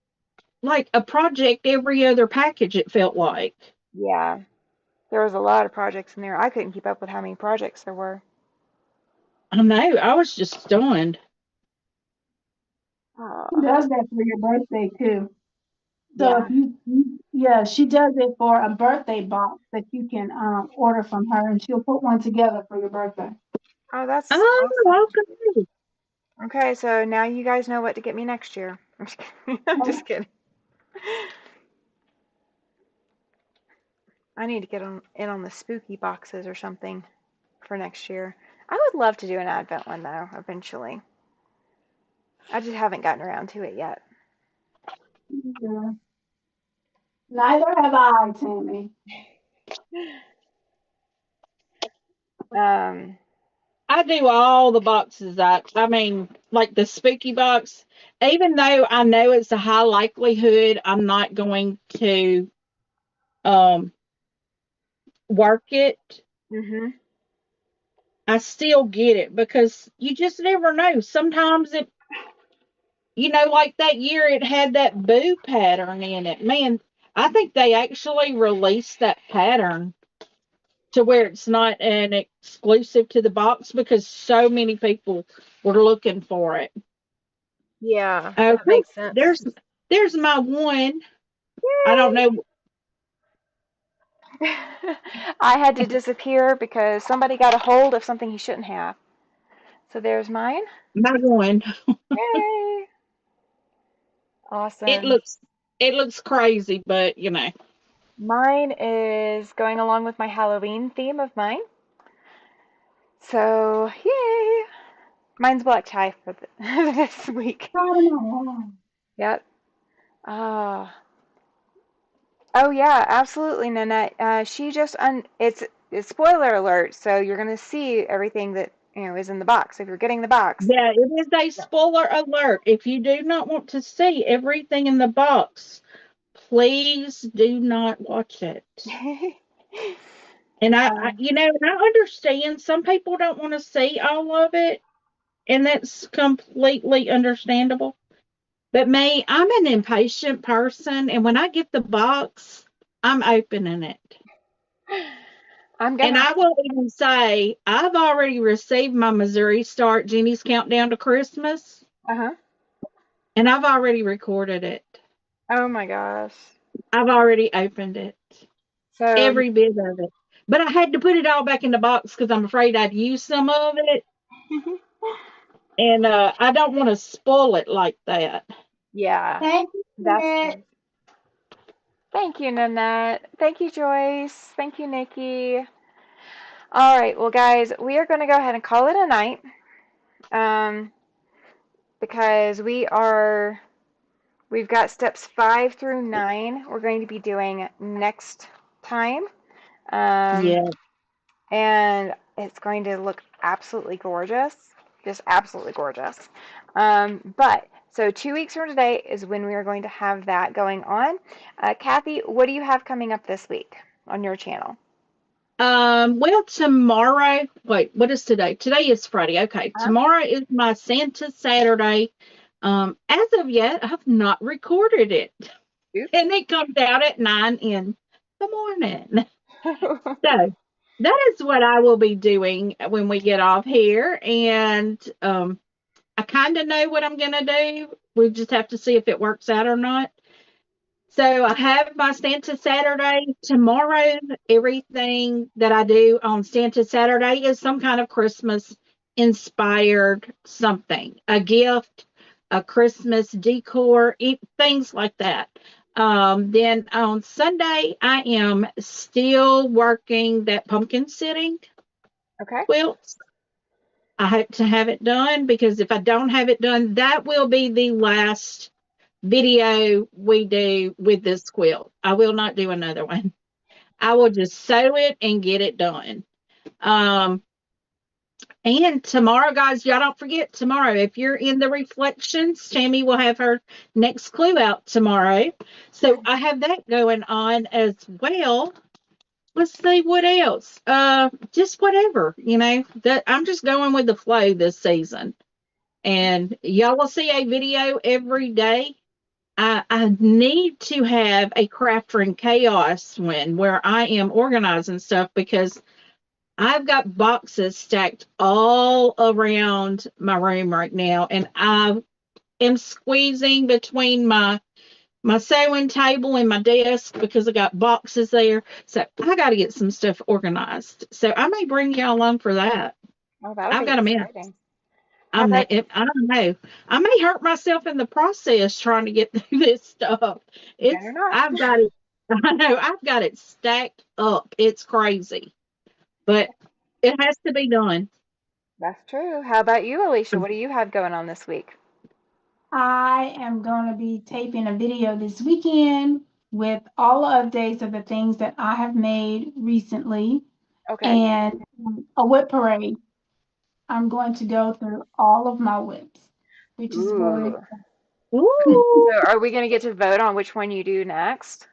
like a project every other package, it felt like. Yeah, there was a lot of projects in there. I couldn't keep up with how many projects there were. I know. I was just stunned. She Oh, does that for your birthday too. So if yeah. yeah, she does it for a birthday box that you can order from her, and she'll put one together for your birthday. Oh, that's Oh, awesome. okay. Okay, so now you guys know what to get me next year. I'm just kidding. I'm just kidding. I need to get in on the spooky boxes or something for next year. I would love to do an Advent one though, eventually. I just haven't gotten around to it yet. Yeah. Neither have I, Tammy. Um, I do all the boxes. I mean, like the spooky box, even though I know it's a high likelihood I'm not going to um work it, mhm. I still get it because you just never know. Sometimes like that year it had that boo pattern in it. Man, I think they actually released that pattern to where it's not an exclusive to the box because so many people were looking for it. Yeah, that Okay, makes sense. there's my one. I don't Yay! know I had to disappear because somebody got a hold of something he shouldn't have. So there's mine. my one. Yay! It Awesome. looks. It looks crazy, but Mine is going along with my Halloween theme of mine. So, yay! Mine's black tie for this week. I don't know. Yep. Ah. Oh yeah, absolutely, Nanette. She just it's spoiler alert, so you're gonna see everything that is in the box if you're getting the box. yeah, it is a Yeah. spoiler alert. If you do not want to see everything in the box, please do not watch it. And Um, I understand some people don't want to see all of it, and that's completely understandable. But me, I'm an impatient person, and when I get the box, I'm opening it. I'm And gonna. I will even say, I've already received my Missouri Start Jeannie's Countdown to Christmas, Uh-huh. and I've already recorded it. Oh my gosh. I've already opened it, So, every bit of it. But I had to put it all back in the box because I'm afraid I'd use some of it, and I don't want to spoil it like that. yeah, Thank you, that's Jeanette. true. Thank you, Nanette. Thank you, Joyce. Thank you, Nikki. All right, well, guys, we are going to go ahead and call it a night, um, because we've got steps 5 through 9. We're going to be doing next time, um, Yeah. and it's going to look absolutely gorgeous, just absolutely gorgeous. But so 2 weeks from today is when we are going to have that going on. Kathy, what do you have coming up this week on your channel? Well, tomorrow, wait, what is today? Today is Friday. Okay. Uh, Tomorrow is my Santa Saturday. As of yet, I've not recorded it. oops. And it comes out at 9 in the morning. So that is what I will be doing when we get off here. And I kind of know what I'm going to do. We just have to see if it works out or not. So I have my Santa Saturday tomorrow. Everything that I do on Santa Saturday is some kind of Christmas inspired something, a gift, a Christmas decor, things like that. Then on Sunday, I am still working that pumpkin sitting Okay. quilt. I hope to have it done because if I don't have it done, that will be the last video we do with this quilt. I will not do another one. I will just sew it and get it done. Um, and tomorrow, guys, y'all don't forget tomorrow. If you're in the reflections, Tammy will have her next clue out tomorrow. So I have that going on as well. Let's see what else. Just whatever, that I'm just going with the flow this season. And y'all will see a video every day. I need to have a craft and chaos one where I am organizing stuff because I've got boxes stacked all around my room right now, and I am squeezing between my sewing table and my desk because I got boxes there. So I got to get some stuff organized. So I may bring y'all along for that. Oh, that'll I've be got a mess. exciting. I How may, about I don't know. I may hurt myself in the process trying to get through this stuff. better not? I've got it. I know I've got it stacked up. It's crazy, but it has to be done. That's true. How about you, Alicia? What do you have going on this week? I am going to be taping a video this weekend with all updates of the things that I have made recently Okay. and a whip parade. I'm going to go through all of my whips, which is very. Ooh. Ooh, So are we going to get to vote on which one you do next?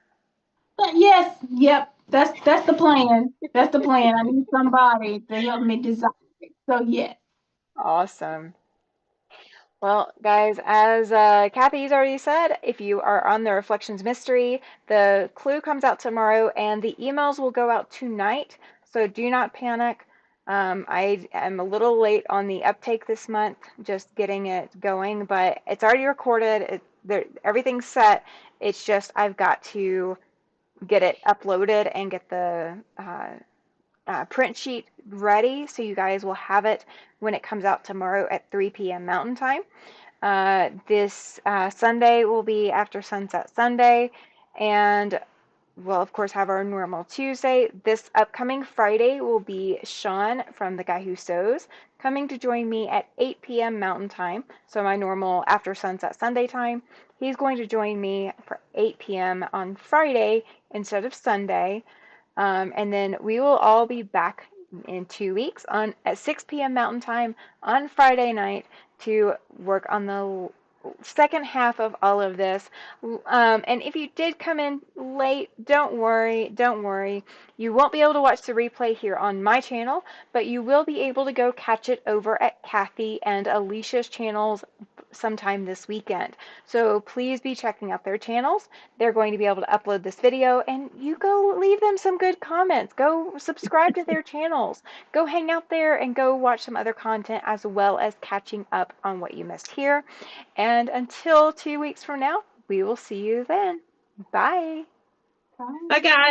But yes, yep, that's the plan. That's the plan. I need somebody to help me design it. So yes. Awesome. Well, guys, as Kathy's already said, if you are on the Reflections Mystery, the clue comes out tomorrow and the emails will go out tonight. So do not panic. I am a little late on the uptake this month, just getting it going, but it's already recorded. Everything's set. It's just I've got to get it uploaded and get the print sheet ready so you guys will have it when it comes out tomorrow at 3 p.m. Mountain Time. This Sunday will be After Sunset Sunday, and we'll, of course, have our normal Tuesday. This upcoming Friday will be Sean from The Guy Who Sews coming to join me at 8 p.m. Mountain Time, so my normal After Sunset Sunday time. He's going to join me for 8 p.m. on Friday instead of Sunday. And then we will all be back in 2 weeks on at 6 p.m. Mountain Time on Friday night to work on the second half of all of this. And if you did come in late, don't worry, don't worry. You won't be able to watch the replay here on my channel, but you will be able to go catch it over at Kathy and Alicia's channels sometime this weekend. So please be checking out their channels. They're going to be able to upload this video, and you go leave them some good comments. Go subscribe to their channels. Go hang out there and go watch some other content as well as catching up on what you missed here. And until 2 weeks from now, we will see you then. Bye. Bye. Bye, guys.